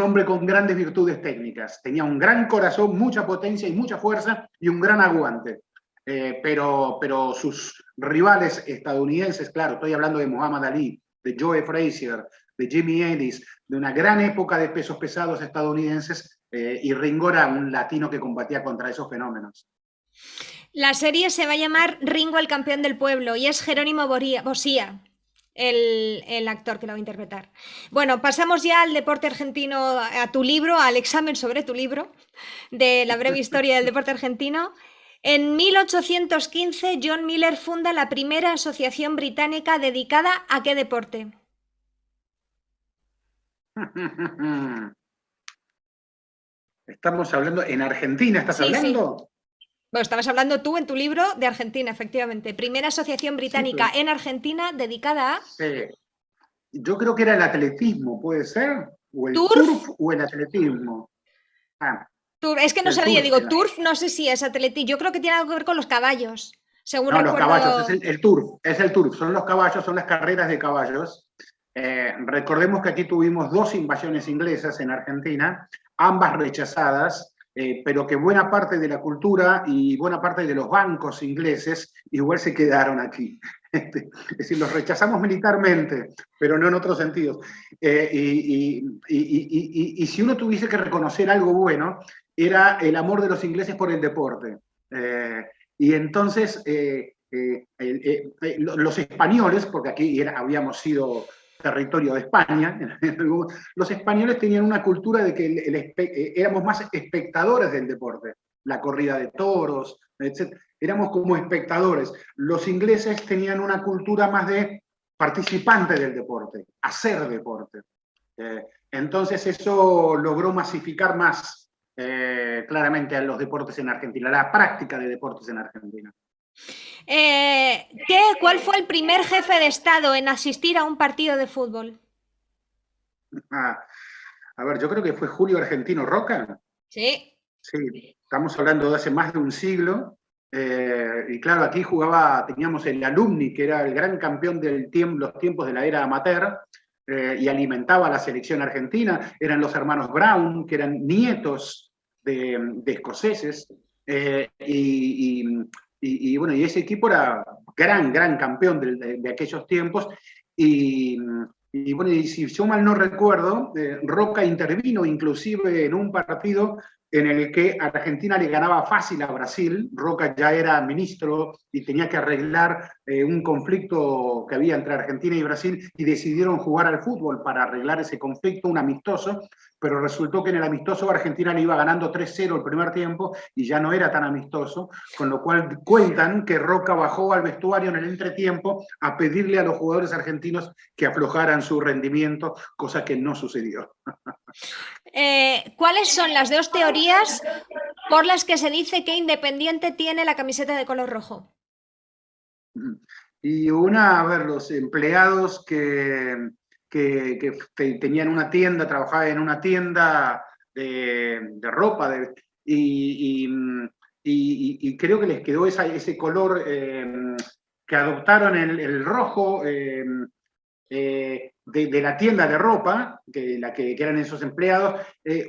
hombre con grandes virtudes técnicas. Tenía un gran corazón, mucha potencia y mucha fuerza y un gran aguante. Pero sus rivales estadounidenses, claro, estoy hablando de Muhammad Ali, de Joe Frazier, de Jimmy Ellis, de una gran época de pesos pesados estadounidenses, y Ringo era un latino que combatía contra esos fenómenos. la serie se va a llamar Ringo el campeón del pueblo y es Jerónimo Bosía. El actor que lo va a interpretar. Bueno, pasamos ya al deporte argentino, a tu libro, al examen sobre tu libro, de la breve historia del deporte argentino. En 1815, John Miller funda la primera asociación británica dedicada a qué deporte. Estamos hablando, en Argentina, ¿estás Sí, sí. hablando? Bueno, estabas hablando tú en tu libro de Argentina, efectivamente. Primera asociación Sí, británica en Argentina dedicada a yo creo que era el atletismo, ¿puede ser? O el turf, surf o el atletismo. Ah, Es que no el sabía, turf digo, era. turf no sé si es atletismo, yo creo que tiene algo que ver con los caballos, según No, los caballos, recuerdo. es el turf, son los caballos, son las carreras de caballos. Recordemos que aquí tuvimos 2 invasiones inglesas en Argentina, ambas rechazadas, pero que buena parte de la cultura y buena parte de los bancos ingleses igual se quedaron aquí. Es decir, los rechazamos militarmente, pero no en otros sentidos. Y si uno tuviese que reconocer algo bueno, era el amor de los ingleses por el deporte. Y entonces los españoles, porque aquí habíamos sido territorio de España, los españoles tenían una cultura de que éramos más espectadores del deporte, la corrida de toros, etc. Éramos como espectadores. Los ingleses tenían una cultura más de participante del deporte, hacer deporte. Entonces eso logró masificar más claramente a los deportes en Argentina, la práctica de deportes en Argentina. ¿Cuál fue el primer jefe de Estado en asistir a un partido de fútbol? Ah, a ver, yo creo que fue Julio Argentino Roca. Sí. Sí, estamos hablando de hace más de un siglo. Y claro, aquí teníamos el Alumni, que era el gran campeón los tiempos de la era amateur, y alimentaba a la selección argentina. Eran los hermanos Brown, que eran nietos de escoceses. Bueno, y ese equipo era gran campeón de aquellos tiempos. Y, bueno, y si yo mal no recuerdo, Roca intervino inclusive en un partido en el que Argentina le ganaba fácil a Brasil. Roca ya era ministro y tenía que arreglar un conflicto que había entre Argentina y Brasil, y decidieron jugar al fútbol para arreglar ese conflicto, un amistoso, pero resultó que en el amistoso Argentina le iba ganando 3-0 el primer tiempo y ya no era tan amistoso, con lo cual cuentan que Roca bajó al vestuario en el entretiempo a pedirle a los jugadores argentinos que aflojaran su rendimiento, cosa que no sucedió. ¿Cuáles son las dos teorías por las que se dice que Independiente tiene la camiseta de color rojo? Y a ver, los empleados que tenían una tienda, trabajaban en una tienda de ropa, y creo que les quedó ese color que adoptaron el rojo de la tienda de ropa, que eran esos empleados.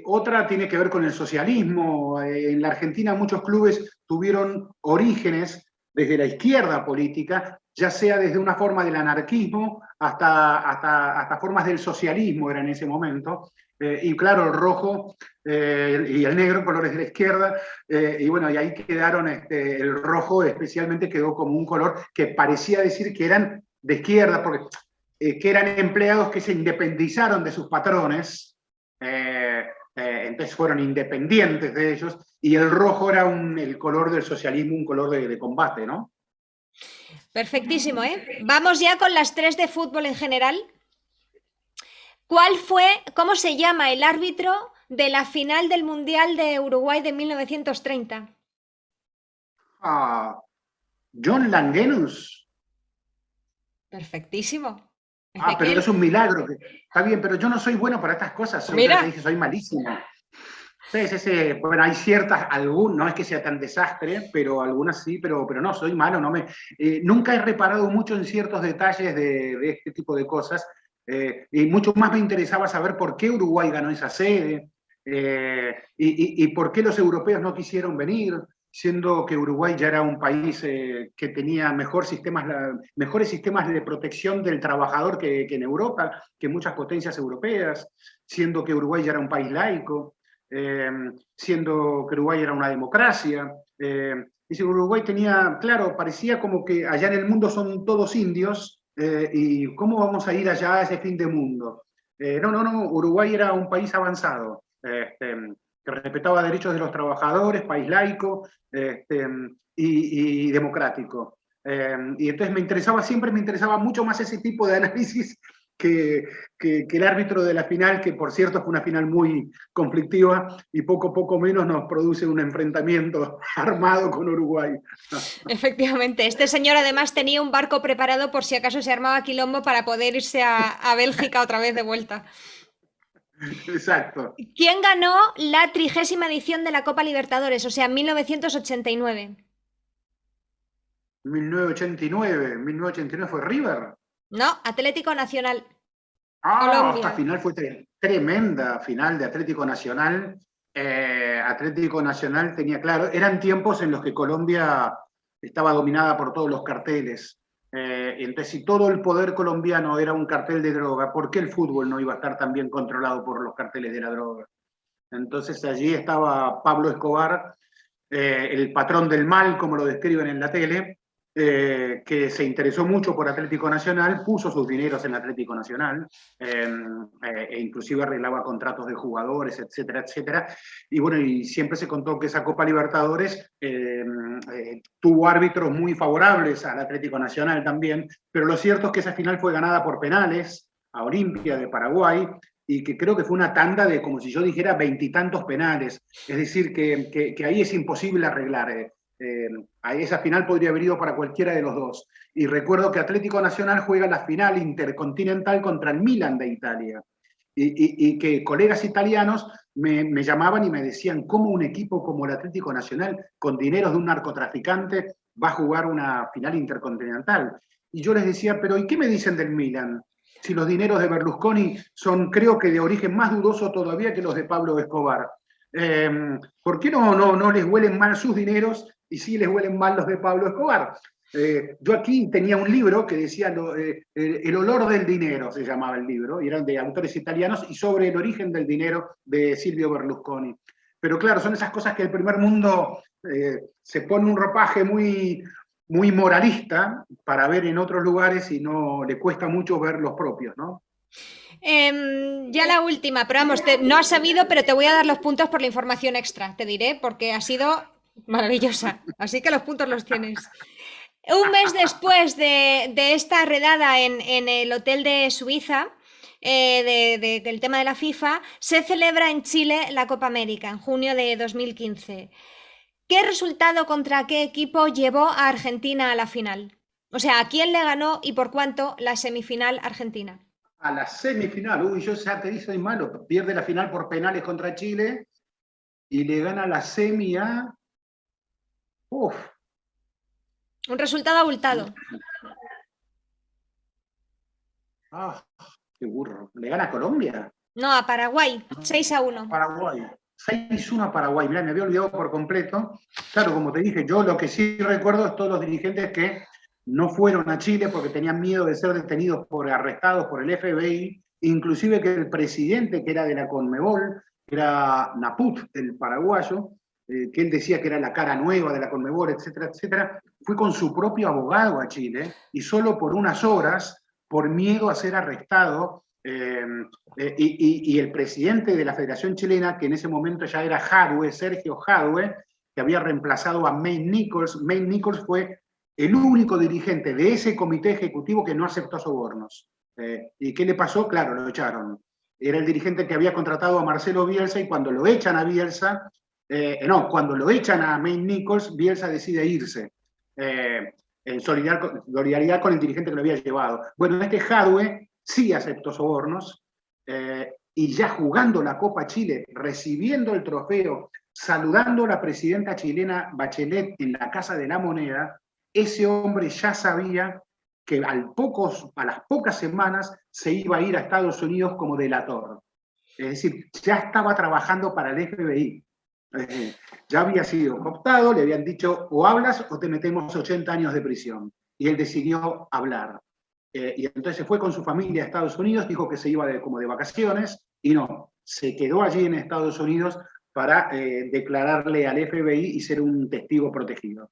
Otra tiene que ver con el socialismo. En la Argentina muchos clubes tuvieron orígenes desde la izquierda política, ya sea desde una forma del anarquismo hasta formas del socialismo era en ese momento. Y claro, el rojo y el negro, colores de la izquierda, y bueno, y ahí quedaron, el rojo especialmente quedó como un color que parecía decir que eran de izquierda, porque que eran empleados que se independizaron de sus patrones, entonces fueron independientes de ellos, y el rojo era el color del socialismo, un color de combate, ¿no? Perfectísimo, ¿eh? Vamos ya con las tres de fútbol en general. ¿Cómo se llama el árbitro de la final del Mundial de Uruguay de 1930? John Langenus. Perfectísimo. Pero Ezequiel. es un milagro. Está bien, pero yo no soy bueno para estas cosas. Yo ya te dije, soy malísimo. Entonces, bueno, hay ciertas, no es que sea tan desastre, pero algunas sí, pero no, soy malo. Nunca he reparado mucho en ciertos detalles de este tipo de cosas. Y mucho más me interesaba saber por qué Uruguay ganó esa sede, y por qué los europeos no quisieron venir, siendo que Uruguay ya era un país que tenía mejores sistemas de protección del trabajador que en Europa, que muchas potencias europeas, siendo que Uruguay ya era un país laico, siendo que Uruguay era una democracia. Dice, Uruguay tenía, claro, parecía como que allá en el mundo son todos indios, y ¿cómo vamos a ir allá a ese fin de mundo? No, Uruguay era un país avanzado, que respetaba derechos de los trabajadores, país laico, y democrático. Y entonces siempre me interesaba mucho más ese tipo de análisis que el árbitro de la final, que por cierto fue una final muy conflictiva y poco menos nos produce un enfrentamiento armado con Uruguay. Efectivamente, este señor además tenía un barco preparado por si acaso se armaba quilombo para poder irse a Bélgica otra vez de vuelta. Exacto. ¿Quién ganó la 30ª edición de la Copa Libertadores? O sea, 1989. 1989 fue River. No, Atlético Nacional, Ah, esta Colombia. final fue tremenda, final de Atlético Nacional. Atlético Nacional tenía claro, eran tiempos en los que Colombia estaba dominada por todos los carteles. Entonces, si todo el poder colombiano era un cartel de droga, ¿por qué el fútbol no iba a estar también controlado por los carteles de la droga? Entonces allí estaba Pablo Escobar, el patrón del mal, como lo describen en la tele, que se interesó mucho por Atlético Nacional, puso sus dineros en Atlético Nacional, e inclusive arreglaba contratos de jugadores, etcétera, etcétera. Y bueno, y siempre se contó que esa Copa Libertadores tuvo árbitros muy favorables al Atlético Nacional también, pero lo cierto es que esa final fue ganada por penales a Olimpia de Paraguay, y que creo que fue una tanda de, como si yo dijera, 20 y tantos penales. Es decir, que ahí es imposible arreglar. Esa final podría haber ido para cualquiera de los dos. Y recuerdo que Atlético Nacional juega la final intercontinental contra el Milan de Italia. Y que colegas italianos me llamaban y me decían, ¿cómo un equipo como el Atlético Nacional, con dineros de un narcotraficante, va a jugar una final intercontinental? Y yo les decía, pero ¿y qué me dicen del Milan? Si los dineros de Berlusconi son, creo que de origen más dudoso todavía que los de Pablo Escobar. ¿Por qué no les huelen mal sus dineros y sí les huelen mal los de Pablo Escobar? Yo aquí tenía un libro que decía El olor del dinero, se llamaba el libro, y eran de autores italianos, y sobre el origen del dinero de Silvio Berlusconi. Pero claro, son esas cosas que el primer mundo se pone un ropaje muy moralista para ver en otros lugares y no le cuesta mucho ver los propios, ¿no? Ya la última, pero vamos, no has sabido, pero te voy a dar los puntos por la información extra, te diré, porque ha sido maravillosa. Así que los puntos los tienes. Un mes después de esta redada en el hotel de Suiza, del tema de la FIFA, se celebra en Chile la Copa América en junio de 2015. ¿Qué resultado contra qué equipo llevó a Argentina a la final? O sea, ¿a quién le ganó y por cuánto la semifinal Argentina? A la semifinal, uy, yo ya te dije malo, pierde la final por penales contra Chile y le gana la semi a... Uf. Un resultado abultado. Ah, qué burro. ¿Le gana a Colombia? No, a Paraguay, 6-1. Paraguay. 6-1 a Paraguay. Mirá, me había olvidado por completo. Claro, como te dije, yo lo que sí recuerdo es todos los dirigentes que no fueron a Chile porque tenían miedo de ser detenidos arrestados por el FBI, inclusive que el presidente, que era de la Conmebol, era Naput, el paraguayo, que él decía que era la cara nueva de la Conmebol, etcétera, etcétera, fue con su propio abogado a Chile y solo por unas horas, por miedo a ser arrestado, y el presidente de la Federación Chilena, que en ese momento ya era Jadwe, Sergio Jadwe, que había reemplazado a May Nichols. May Nichols fue el único dirigente de ese comité ejecutivo que no aceptó sobornos. ¿Y qué le pasó? Claro, lo echaron. Era el dirigente que había contratado a Marcelo Bielsa, y cuando lo echan a Bielsa, cuando lo echan a May Nichols, Bielsa decide irse. En solidaridad con el dirigente que lo había llevado. Bueno, este Jadwe sí aceptó sobornos, y ya jugando la Copa Chile, recibiendo el trofeo, saludando a la presidenta chilena Bachelet en la Casa de la Moneda, ese hombre ya sabía que a las pocas semanas se iba a ir a Estados Unidos como delator. Es decir, ya estaba trabajando para el FBI. Ya había sido cooptado, le habían dicho o hablas o te metemos 80 años de prisión. Y él decidió hablar. Y entonces se fue con su familia a Estados Unidos, dijo que se iba como de vacaciones, y no, se quedó allí en Estados Unidos para declararle al FBI y ser un testigo protegido.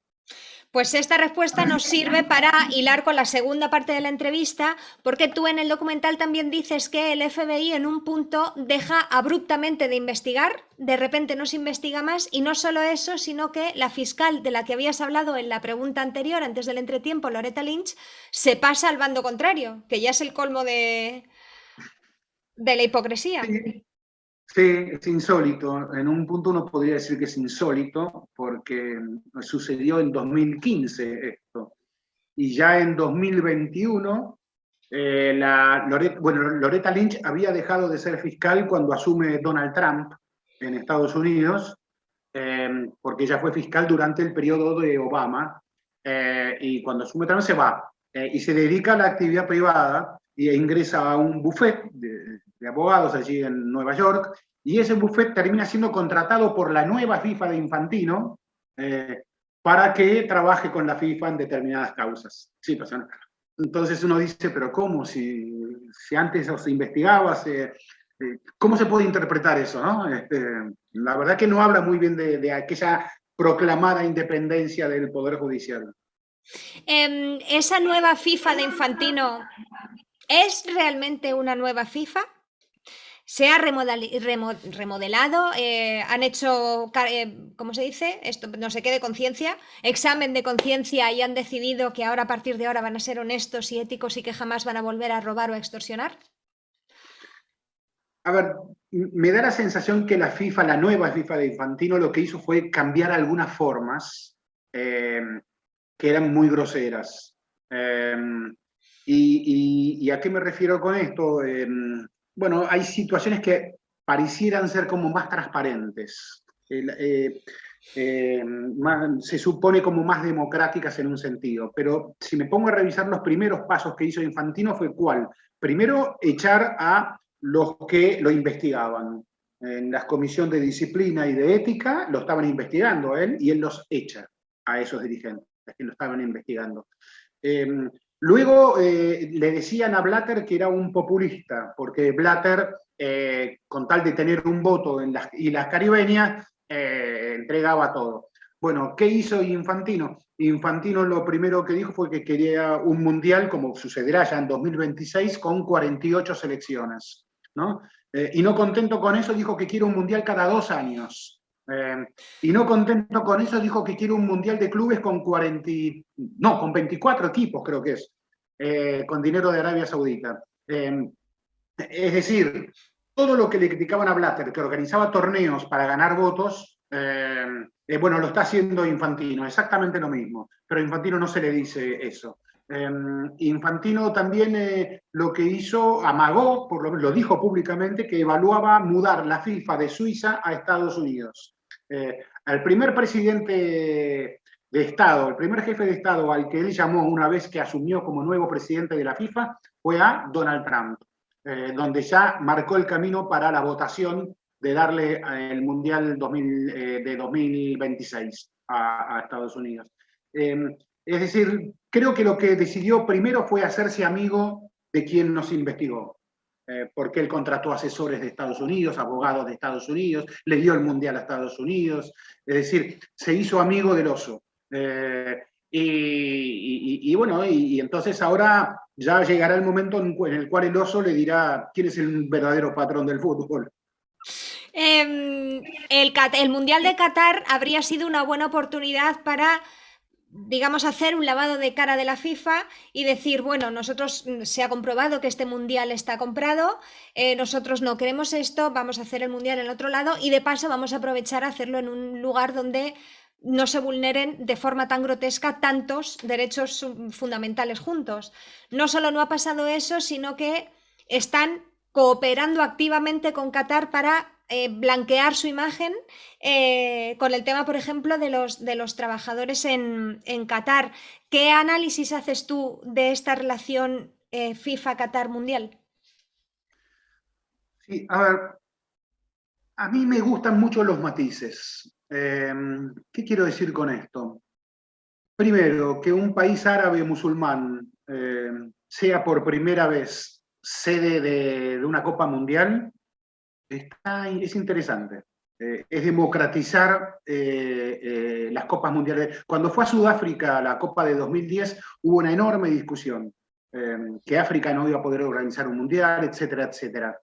Pues esta respuesta nos sirve para hilar con la segunda parte de la entrevista, porque tú en el documental también dices que el FBI en un punto deja abruptamente de investigar, de repente no se investiga más, y no solo eso, sino que la fiscal de la que habías hablado en la pregunta anterior, antes del entretiempo, Loretta Lynch, se pasa al bando contrario, que ya es el colmo de la hipocresía. Sí. Sí, es insólito. En un punto uno podría decir que es insólito porque sucedió en 2015 esto. Y ya en 2021 Loretta Lynch había dejado de ser fiscal cuando asume Donald Trump en Estados Unidos, porque ella fue fiscal durante el periodo de Obama, y cuando asume Trump se va, y se dedica a la actividad privada, e ingresa a un buffet de abogados allí en Nueva York, y ese buffet termina siendo contratado por la nueva FIFA de Infantino, para que trabaje con la FIFA en determinadas causas. Sí, pasa. Entonces uno dice, pero ¿cómo? Si antes se investigaba, ¿cómo se puede interpretar eso? ¿No? La verdad que no habla muy bien de aquella proclamada independencia del Poder Judicial. ¿Esa nueva FIFA de Infantino es realmente una nueva FIFA? ¿Se ha remodelado? ¿Han hecho, cómo se dice? Esto, no sé qué, de conciencia, examen de conciencia, y han decidido que ahora, a partir de ahora, van a ser honestos y éticos y que jamás van a volver a robar o a extorsionar? A ver, me da la sensación que la FIFA, la nueva FIFA de Infantino, lo que hizo fue cambiar algunas formas que eran muy groseras. ¿Y a qué me refiero con esto? Bueno, hay situaciones que parecieran ser como más transparentes. Se supone como más democráticas en un sentido, pero si me pongo a revisar los primeros pasos que hizo Infantino, fue ¿cuál? Primero, echar a los que lo investigaban. En la comisión de disciplina y de ética lo estaban investigando él, y él los echa a esos dirigentes que lo estaban investigando. Luego le decían a Blatter que era un populista, porque Blatter, con tal de tener un voto en las islas caribeñas, entregaba todo. Bueno, ¿qué hizo Infantino? Infantino lo primero que dijo fue que quería un mundial, como sucederá ya en 2026, con 48 selecciones, ¿no? Y no contento con eso, dijo que quiere un mundial cada 2 años. Y no contento con eso, dijo que quiere un mundial de clubes con 24 equipos, creo que es, con dinero de Arabia Saudita. Es decir, todo lo que le criticaban a Blatter, que organizaba torneos para ganar votos, bueno, lo está haciendo Infantino, exactamente lo mismo, pero a Infantino no se le dice eso. Infantino también lo que hizo, amagó, lo dijo públicamente, que evaluaba mudar la FIFA de Suiza a Estados Unidos. Al primer presidente de Estado, el primer jefe de Estado al que él llamó una vez que asumió como nuevo presidente de la FIFA, fue a Donald Trump, donde ya marcó el camino para la votación de darle el Mundial de 2026 a Estados Unidos. Es decir, creo que lo que decidió primero fue hacerse amigo de quien nos investigó, porque él contrató asesores de Estados Unidos, abogados de Estados Unidos, le dio el Mundial a Estados Unidos, es decir, se hizo amigo del oso. Bueno, y entonces ahora ya llegará el momento en el cual el oso le dirá quién es el verdadero patrón del fútbol. El Mundial de Qatar habría sido una buena oportunidad para, digamos, hacer un lavado de cara de la FIFA y decir, bueno, nosotros se ha comprobado que este mundial está comprado, nosotros no queremos esto, vamos a hacer el mundial en otro lado, y de paso vamos a aprovechar a hacerlo en un lugar donde no se vulneren de forma tan grotesca tantos derechos fundamentales juntos. No solo no ha pasado eso, sino que están cooperando activamente con Qatar para blanquear su imagen, con el tema, por ejemplo, de los trabajadores en Qatar. ¿Qué análisis haces tú de esta relación FIFA-Qatar mundial? Sí, a ver, a mí me gustan mucho los matices. ¿Qué quiero decir con esto? Primero, que un país árabe musulmán sea por primera vez sede de una Copa Mundial, es interesante. Es democratizar las Copas Mundiales. Cuando fue a Sudáfrica la Copa de 2010, hubo una enorme discusión, que África no iba a poder organizar un Mundial, etcétera, etcétera.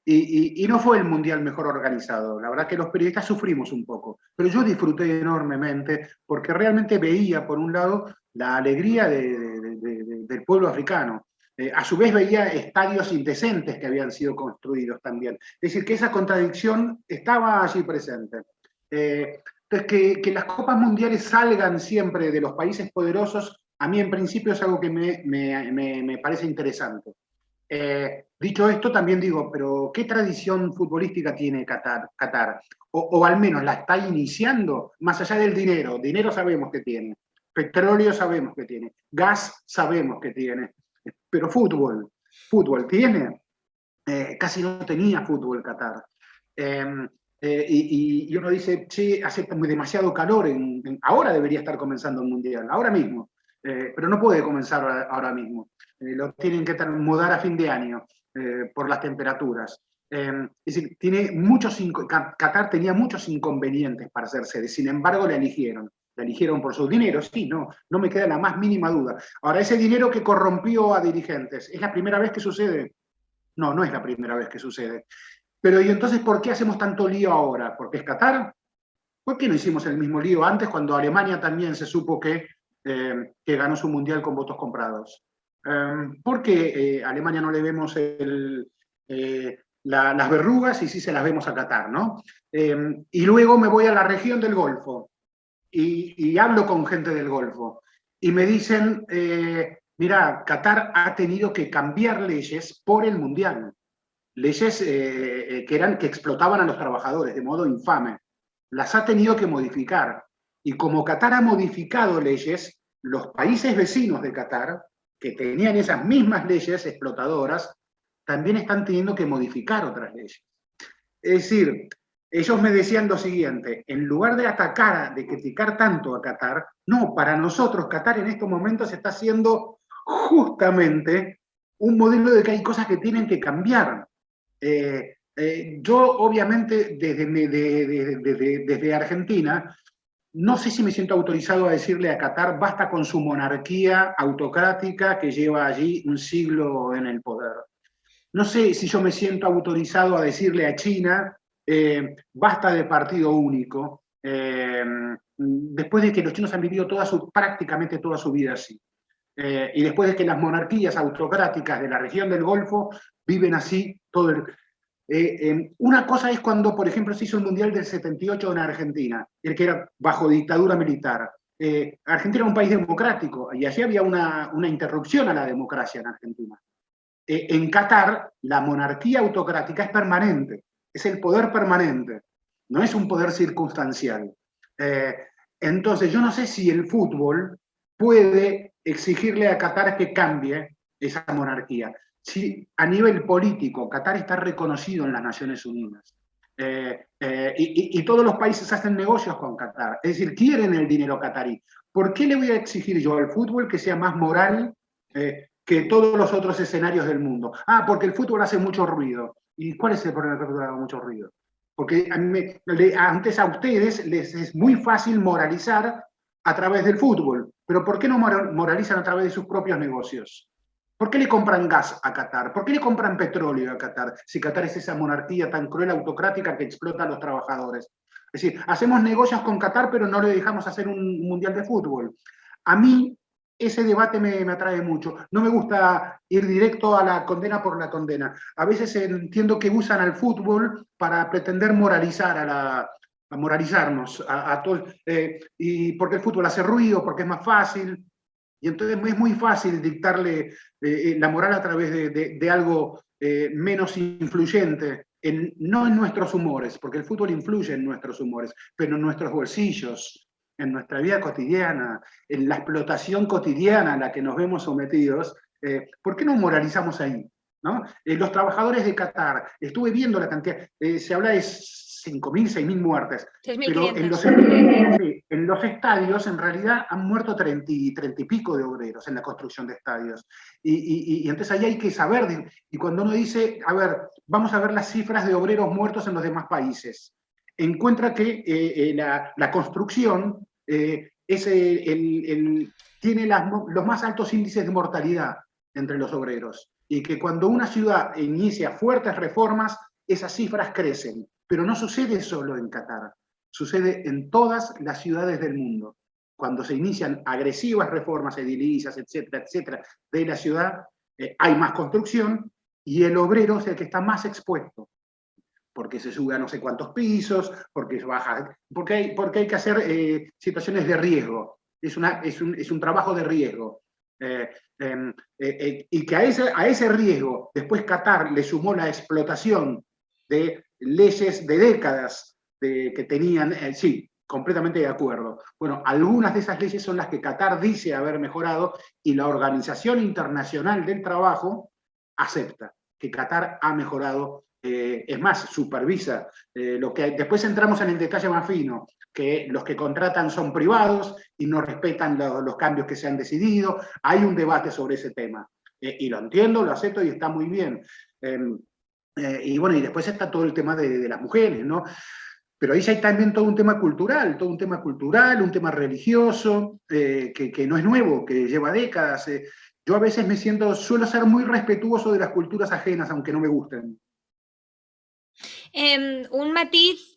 Y no fue el Mundial mejor organizado. La verdad que los periodistas sufrimos un poco, pero yo disfruté enormemente porque realmente veía, por un lado, la alegría del pueblo africano. A su vez veía estadios indecentes que habían sido construidos también. Es decir, que esa contradicción estaba allí presente. Entonces, que las copas mundiales salgan siempre de los países poderosos a mí en principio es algo que me parece interesante. Dicho esto, también digo, pero ¿qué tradición futbolística tiene Qatar? O al menos la está iniciando, más allá del dinero. Dinero sabemos que tiene, petróleo sabemos que tiene, gas sabemos que tiene, pero fútbol tiene. Casi no tenía fútbol Qatar. Eh, y uno dice, che, hace demasiado calor, ahora debería estar comenzando el Mundial, ahora mismo, pero no puede comenzar ahora mismo. Lo tienen que mudar a fin de año por las temperaturas. Es decir, Qatar tenía muchos inconvenientes para hacer sede, sin embargo la eligieron. La eligieron por su dinero, sí, no me queda la más mínima duda. Ahora, ese dinero que corrompió a dirigentes, ¿es la primera vez que sucede? No, no es la primera vez que sucede. Pero ¿y entonces por qué hacemos tanto lío ahora? ¿Porque es Qatar? ¿Por qué no hicimos el mismo lío antes cuando Alemania también se supo que ganó su mundial con votos comprados? ¿Por qué a Alemania no le vemos las verrugas y sí se las vemos a Qatar, ¿no? Y luego me voy a la región del Golfo y hablo con gente del Golfo y me dicen, mira, Qatar ha tenido que cambiar leyes por el mundial, leyes que explotaban a los trabajadores de modo infame. Las ha tenido que modificar. Y como Qatar ha modificado leyes, los países vecinos de Qatar, que tenían esas mismas leyes explotadoras, también están teniendo que modificar otras leyes. Es decir, ellos me decían lo siguiente, en lugar de atacar, de criticar tanto a Qatar, no, para nosotros Qatar en estos momentos está haciendo justamente un modelo de que hay cosas que tienen que cambiar. Yo, obviamente, desde Argentina, no sé si me siento autorizado a decirle a Qatar, basta con su monarquía autocrática que lleva allí un siglo en el poder. No sé si yo me siento autorizado a decirle a China, basta de partido único, después de que los chinos han vivido prácticamente toda su vida así. Y después de que las monarquías autocráticas de la región del Golfo viven así todo el... una cosa es cuando, por ejemplo, se hizo el Mundial del 78 en Argentina, el que era bajo dictadura militar. Argentina era un país democrático y allí había una interrupción a la democracia en Argentina. En Qatar, la monarquía autocrática es permanente, es el poder permanente, no es un poder circunstancial. Entonces, yo no sé si el fútbol puede exigirle a Qatar que cambie esa monarquía. Si a nivel político Qatar está reconocido en las Naciones Unidas y todos los países hacen negocios con Qatar, es decir, quieren el dinero qatarí. ¿Por qué le voy a exigir yo al fútbol que sea más moral que todos los otros escenarios del mundo? Ah, porque el fútbol hace mucho ruido. ¿Y cuál es el problema del fútbol hace mucho ruido? Porque antes a ustedes les es muy fácil moralizar a través del fútbol, pero ¿por qué no moralizan a través de sus propios negocios? ¿Por qué le compran gas a Qatar? ¿Por qué le compran petróleo a Qatar? Si Qatar es esa monarquía tan cruel, autocrática que explota a los trabajadores. Es decir, hacemos negocios con Qatar, pero no le dejamos hacer un mundial de fútbol. A mí ese debate me atrae mucho. No me gusta ir directo a la condena por la condena. A veces entiendo que usan al fútbol para pretender moralizar a moralizarnos a todos, y porque el fútbol hace ruido, porque es más fácil, y entonces es muy fácil dictarle la moral a través de algo menos influyente, no en nuestros humores, porque el fútbol influye en nuestros humores, pero en nuestros bolsillos, en nuestra vida cotidiana, en la explotación cotidiana a la que nos vemos sometidos. ¿Por qué no moralizamos ahí? ¿No? Los trabajadores de Qatar, estuve viendo la cantidad, se habla de 5.000, 6.000 muertes, pero en los estadios en realidad han muerto 30 y pico de obreros en la construcción de estadios. Y entonces ahí hay que saber, y cuando uno dice, a ver, vamos a ver las cifras de obreros muertos en los demás países, encuentra que la construcción tiene los más altos índices de mortalidad entre los obreros, y que cuando una ciudad inicia fuertes reformas, esas cifras crecen. Pero no sucede solo en Qatar, sucede en todas las ciudades del mundo. Cuando se inician agresivas reformas edilicias, etcétera, de la ciudad, hay más construcción y el obrero es el que está más expuesto, porque se sube a no sé cuántos pisos, porque baja, porque hay que hacer situaciones de riesgo. es un trabajo de riesgo. Y que a ese riesgo después Qatar le sumó la explotación de leyes de décadas que tenían, sí, completamente de acuerdo. Bueno, algunas de esas leyes son las que Qatar dice haber mejorado y la Organización Internacional del Trabajo acepta que Qatar ha mejorado, es más, supervisa lo que después entramos en el detalle más fino, que los que contratan son privados y no respetan los cambios que se han decidido. Hay un debate sobre ese tema. Y lo entiendo, lo acepto y está muy bien. Y bueno, y después está todo el tema de las mujeres, ¿no? Pero ahí hay también todo un tema cultural, un tema religioso, que no es nuevo, que lleva décadas. Yo a veces suelo ser muy respetuoso de las culturas ajenas, aunque no me gusten. Un matiz.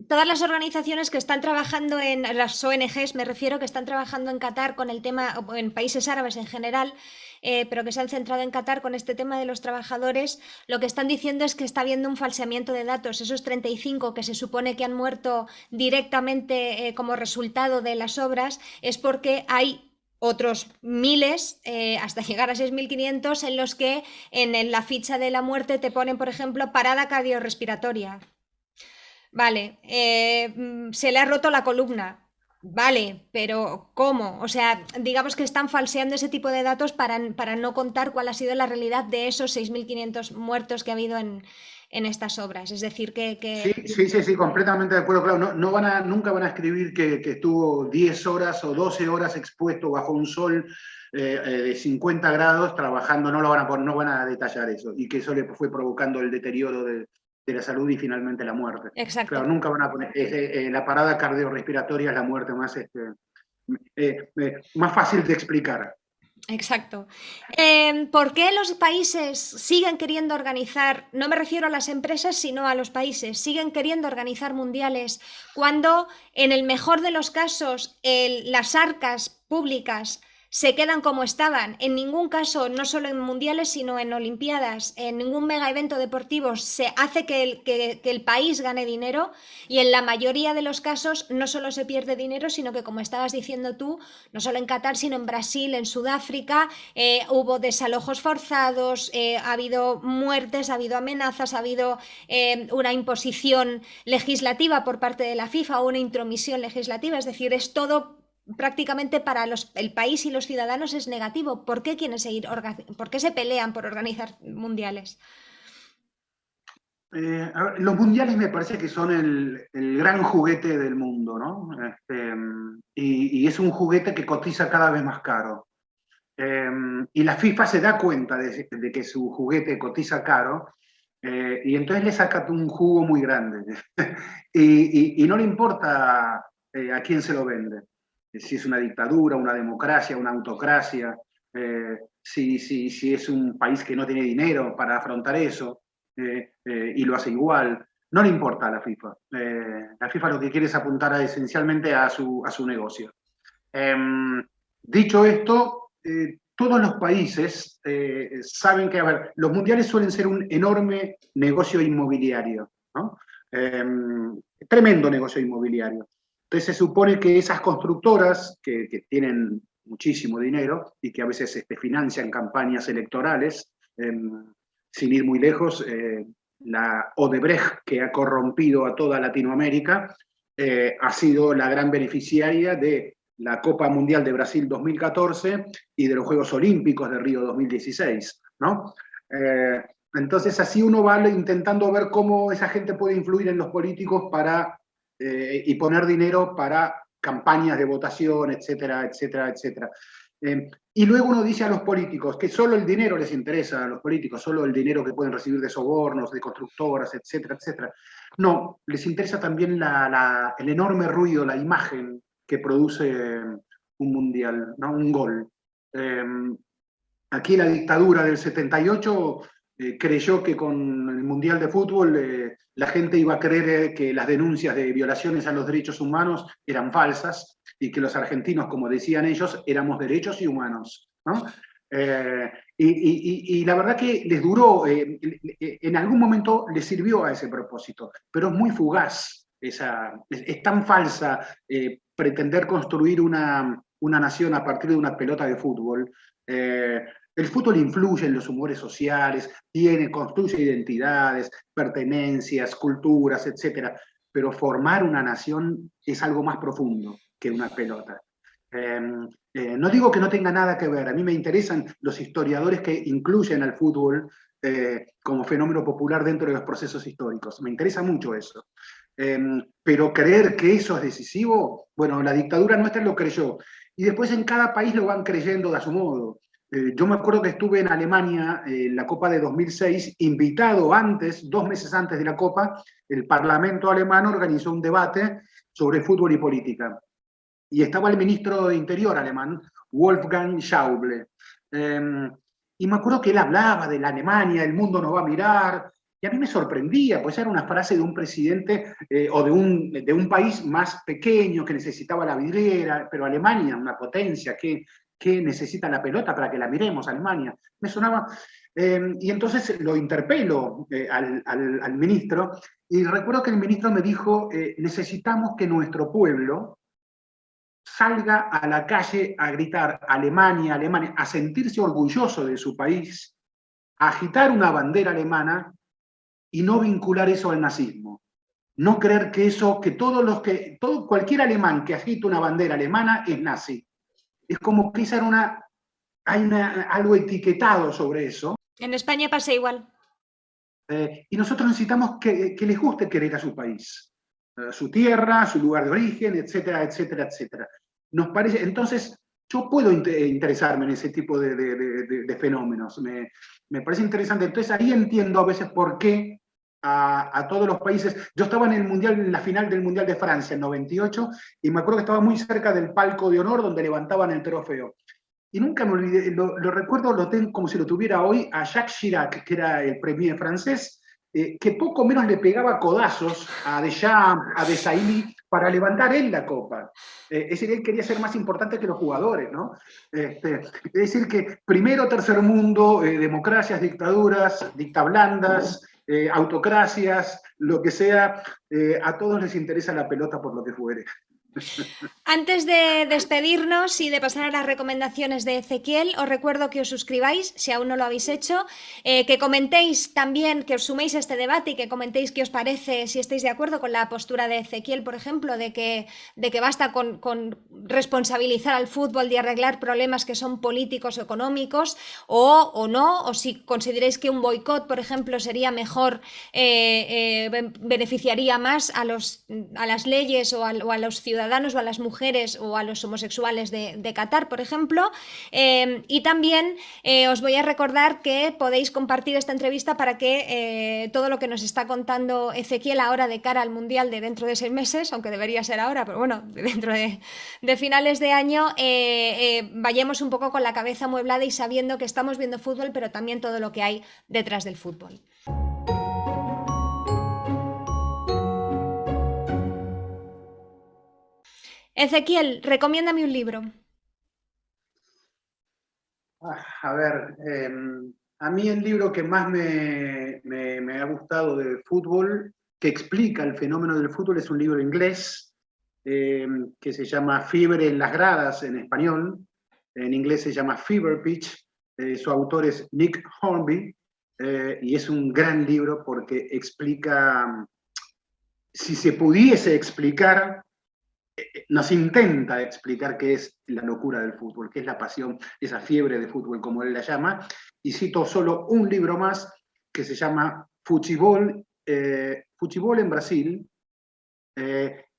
Todas las organizaciones que están trabajando en las ONGs, me refiero, que están trabajando en Qatar con el tema, o en países árabes en general, pero que se han centrado en Qatar con este tema de los trabajadores, lo que están diciendo es que está habiendo un falseamiento de datos. Esos 35 que se supone que han muerto directamente como resultado de las obras es porque hay otros miles, hasta llegar a 6.500, en los que en la ficha de la muerte te ponen, por ejemplo, parada cardiorrespiratoria. Vale, se le ha roto la columna. Vale, pero ¿cómo? O sea, digamos que están falseando ese tipo de datos para no contar cuál ha sido la realidad de esos 6.500 muertos que ha habido en estas obras. Es decir, Sí, completamente de acuerdo. Claro, nunca van a escribir que estuvo 10 horas o 12 horas expuesto bajo un sol de 50 grados trabajando, no van a detallar eso, y que eso le fue provocando el deterioro de la salud y finalmente la muerte. Exacto. Claro, nunca van a poner, la parada cardiorrespiratoria es la muerte más fácil de explicar. Exacto. ¿Por qué los países siguen queriendo organizar, no me refiero a las empresas, sino a los países, siguen queriendo organizar mundiales cuando en el mejor de los casos las arcas públicas se quedan como estaban? En ningún caso, no solo en mundiales, sino en olimpiadas, en ningún mega evento deportivo se hace que el país gane dinero, y en la mayoría de los casos no solo se pierde dinero, sino que, como estabas diciendo tú, no solo en Qatar, sino en Brasil, en Sudáfrica, hubo desalojos forzados, ha habido muertes, ha habido amenazas, ha habido una imposición legislativa por parte de la FIFA o una intromisión legislativa. Es decir, es todo prácticamente para el país y los ciudadanos es negativo. ¿Por qué quieren por qué se pelean por organizar mundiales? Los mundiales me parece que son el gran juguete del mundo, ¿no? Y es un juguete que cotiza cada vez más caro. Y la FIFA se da cuenta de que su juguete cotiza caro, y entonces le saca un jugo muy grande. y no le importa a quién se lo vende. Si es una dictadura, una democracia, una autocracia, si es un país que no tiene dinero para afrontar eso, y lo hace igual. No le importa a la FIFA. La FIFA lo que quiere es apuntar esencialmente a su negocio. Dicho esto, todos los países saben que, a ver, los mundiales suelen ser un enorme negocio inmobiliario, ¿no? Tremendo negocio inmobiliario. Entonces se supone que esas constructoras que tienen muchísimo dinero y que a veces financian campañas electorales, sin ir muy lejos, la Odebrecht, que ha corrompido a toda Latinoamérica, ha sido la gran beneficiaria de la Copa Mundial de Brasil 2014 y de los Juegos Olímpicos de Río 2016, ¿no? Entonces así uno va intentando ver cómo esa gente puede influir en los políticos y poner dinero para campañas de votación, etcétera, etcétera, etcétera. Y luego uno dice a los políticos que solo el dinero les interesa a los políticos, solo el dinero que pueden recibir de sobornos, de constructoras, etcétera, etcétera. No, les interesa también el enorme ruido, la imagen que produce un mundial, ¿no? Un gol. Aquí la dictadura del 78 creyó que con el Mundial de Fútbol la gente iba a creer que las denuncias de violaciones a los derechos humanos eran falsas y que los argentinos, como decían ellos, éramos derechos y humanos, ¿no? Y la verdad que les duró, en algún momento les sirvió a ese propósito, pero es muy fugaz. Es tan falsa pretender construir una nación a partir de una pelota de fútbol. El fútbol influye en los humores sociales, construye identidades, pertenencias, culturas, etc. Pero formar una nación es algo más profundo que una pelota. No digo que no tenga nada que ver, a mí me interesan los historiadores que incluyen al fútbol como fenómeno popular dentro de los procesos históricos, me interesa mucho eso. Pero creer que eso es decisivo, bueno, la dictadura nuestra lo creyó, y después en cada país lo van creyendo a su modo. Yo me acuerdo que estuve en Alemania en la Copa de 2006, invitado antes, 2 meses antes de la Copa, el Parlamento alemán organizó un debate sobre fútbol y política. Y estaba el ministro de Interior alemán, Wolfgang Schäuble. Y me acuerdo que él hablaba de la Alemania, el mundo nos va a mirar, y a mí me sorprendía, pues era una frase de un presidente o de un país más pequeño que necesitaba la vidriera, pero Alemania, una potencia que necesita la pelota para que la miremos, Alemania. Me sonaba. Y entonces lo interpelo al ministro, y recuerdo que el ministro me dijo, necesitamos que nuestro pueblo salga a la calle a gritar Alemania, Alemania, a sentirse orgulloso de su país, a agitar una bandera alemana y no vincular eso al nazismo. No creer que cualquier alemán que agite una bandera alemana es nazi. Es como que hay algo etiquetado sobre eso. En España pasa igual. Y nosotros necesitamos que les guste querer a su país, su tierra, su lugar de origen, etcétera, etcétera, etcétera. Nos parece, entonces, yo puedo interesarme en ese tipo de fenómenos. Me parece interesante. Entonces ahí entiendo a veces por qué a todos los países. Yo estaba en la final del Mundial de Francia en 98, y me acuerdo que estaba muy cerca del palco de honor donde levantaban el trofeo. Y nunca me olvidé, lo recuerdo, lo tengo como si lo tuviera hoy, a Jacques Chirac, que era el premier francés, que poco menos le pegaba codazos a Deschamps, a Desailly, para levantar él la copa. Es decir, él quería ser más importante que los jugadores, ¿no? Es decir, que primero, tercer mundo, democracias, dictaduras, dictablandas, autocracias, lo que sea, a todos les interesa la pelota por lo que fuere. Antes de despedirnos y de pasar a las recomendaciones de Ezequiel, os recuerdo que os suscribáis, si aún no lo habéis hecho, que comentéis también, que os suméis a este debate y que comentéis qué os parece, si estáis de acuerdo con la postura de Ezequiel, por ejemplo, de que basta con responsabilizar al fútbol y arreglar problemas que son políticos o económicos, o no, o si consideráis que un boicot, por ejemplo, sería mejor, beneficiaría más a las leyes o a los ciudadanos o a las mujeres o a los homosexuales de Qatar, por ejemplo. Y también os voy a recordar que podéis compartir esta entrevista para que todo lo que nos está contando Ezequiel ahora de cara al Mundial de dentro de 6 meses, aunque debería ser ahora, pero bueno, dentro de finales de año, vayamos un poco con la cabeza amueblada y sabiendo que estamos viendo fútbol, pero también todo lo que hay detrás del fútbol. Ezequiel, recomiéndame un libro. A ver, a mí el libro que más me ha gustado de fútbol, que explica el fenómeno del fútbol, es un libro inglés que se llama Fiebre en las gradas en español. En inglés se llama Fever Pitch. Su autor es Nick Hornby, y es un gran libro porque explica, si se pudiese explicar, nos intenta explicar qué es la locura del fútbol, qué es la pasión, esa fiebre de fútbol, como él la llama, y cito solo un libro más que se llama Futebol en Brasil,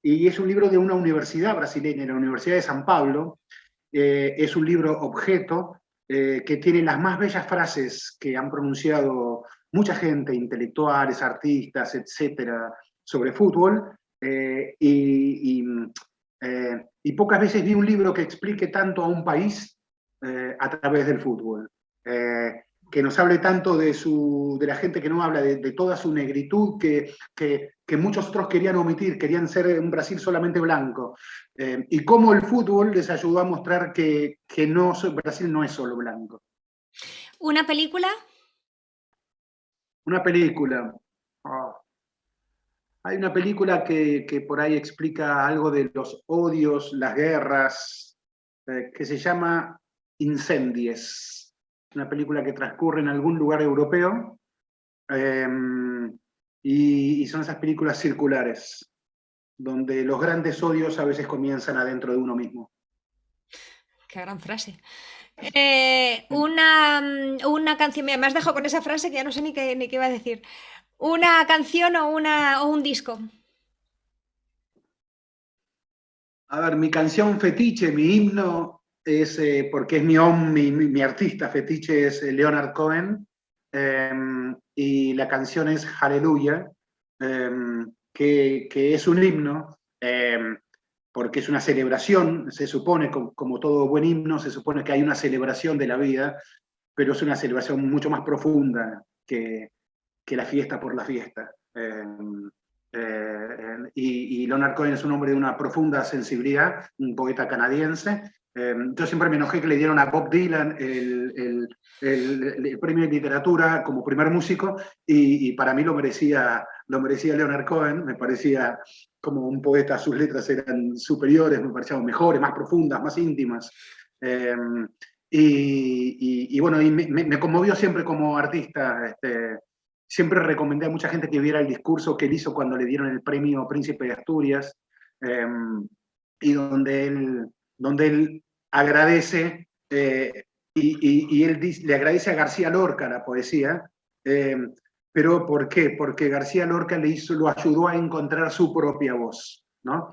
y es un libro de una universidad brasileña, la Universidad de San Pablo. Es un libro objeto que tiene las más bellas frases que han pronunciado mucha gente, intelectuales, artistas, etcétera, sobre fútbol, y pocas veces vi un libro que explique tanto a un país a través del fútbol. Que nos hable tanto de la gente que no habla, de toda su negritud que muchos otros querían omitir, querían ser un Brasil solamente blanco. Y cómo el fútbol les ayudó a mostrar que Brasil no es solo blanco. ¿Una película? Una película. Oh. Hay una película que por ahí explica algo de los odios, las guerras, que se llama Incendies. Una película que transcurre en algún lugar europeo, eh, y son esas películas circulares, donde los grandes odios a veces comienzan adentro de uno mismo. Qué gran frase. Una canción, me has dejado con esa frase que ya no sé ni qué iba a decir. ¿Una canción o un disco? A ver, mi canción fetiche, mi himno, es, porque es mi artista fetiche es Leonard Cohen, eh, y la canción es Hallelujah, eh, que es un himno, porque es una celebración, se supone, como todo buen himno, se supone que hay una celebración de la vida, pero es una celebración mucho más profunda que la fiesta por la fiesta. Y Leonard Cohen es un hombre de una profunda sensibilidad, un poeta canadiense. Yo siempre me enojé que le dieron a Bob Dylan el premio de literatura como primer músico, y para mí lo merecía Leonard Cohen. Me parecía como un poeta, sus letras eran superiores, me parecían mejores, más profundas, más íntimas. Eh, y bueno, y me conmovió siempre como artista. Siempre recomendé a mucha gente que viera el discurso que él hizo cuando le dieron el premio Príncipe de Asturias, eh, y donde él agradece, y él le agradece a García Lorca la poesía. eh, pero ¿por qué? Porque García Lorca lo ayudó a encontrar su propia voz, ¿no?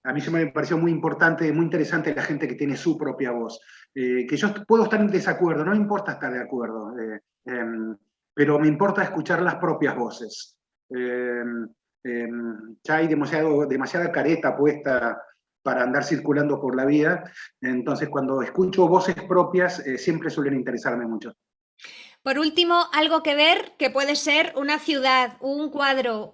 A mí siempre me pareció muy importante, muy interesante la gente que tiene su propia voz. Que yo puedo estar en desacuerdo, no me importa estar de acuerdo, pero me importa escuchar las propias voces. Eh, ya hay demasiada careta puesta para andar circulando por la vida, entonces cuando escucho voces propias, siempre suelen interesarme mucho. Por último, algo que ver, que puede ser una ciudad, un cuadro,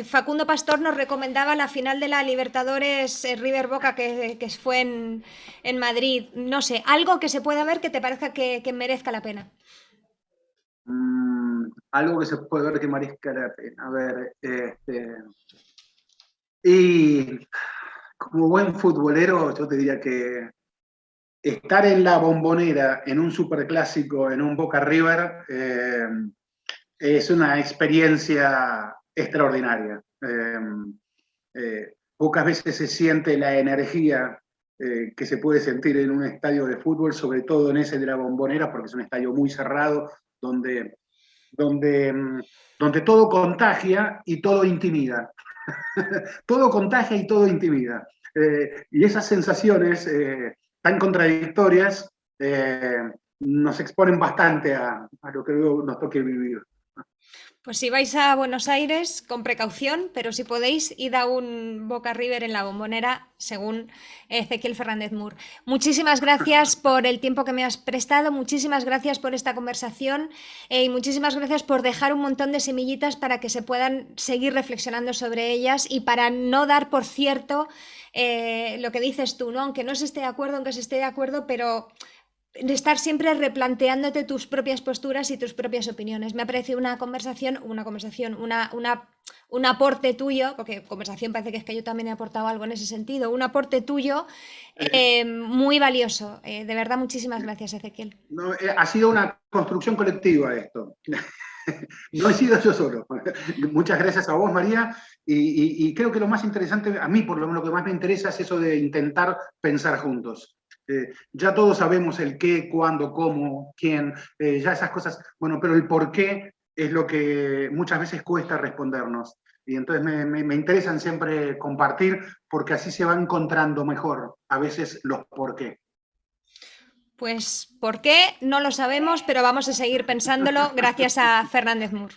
Facundo Pastor nos recomendaba la final de la Libertadores, River Boca, que fue en Madrid. No sé, algo que se pueda ver que te parezca que merezca la pena. Algo que se puede ver que merezca la pena. A ver, y como buen futbolero, yo te diría que estar en la Bombonera, en un superclásico, en un Boca River, es una experiencia extraordinaria. Pocas veces se siente la energía, que se puede sentir en un estadio de fútbol, sobre todo en ese de la Bombonera, porque es un estadio muy cerrado, donde, donde, donde todo contagia y todo intimida. Todo contagia y todo intimida. Y esas sensaciones, tan contradictorias, nos exponen bastante a lo que luego nos toque vivir. Pues si vais a Buenos Aires, con precaución, pero si podéis, id a un Boca River en la Bombonera, según Ezequiel Fernández Mur. Muchísimas gracias por el tiempo que me has prestado, muchísimas gracias por esta conversación, y muchísimas gracias por dejar un montón de semillitas para que se puedan seguir reflexionando sobre ellas y para no dar por cierto lo que dices tú, ¿no? Aunque no se esté de acuerdo, aunque se esté de acuerdo, pero de estar siempre replanteándote tus propias posturas y tus propias opiniones. Me ha parecido un aporte tuyo, porque conversación parece que es que yo también he aportado algo en ese sentido, un aporte tuyo muy valioso. De verdad, muchísimas gracias, Ezequiel. No, ha sido una construcción colectiva esto. No he sido yo solo. Muchas gracias a vos, María. Y creo que lo más interesante, a mí por lo menos lo que más me interesa es eso de intentar pensar juntos. Ya todos sabemos el qué, cuándo, cómo, quién, ya esas cosas, bueno, pero el por qué es lo que muchas veces cuesta respondernos. Y entonces me interesan siempre compartir, porque así se va encontrando mejor a veces los por qué. Pues, ¿por qué? No lo sabemos, pero vamos a seguir pensándolo gracias a Fernández Mur.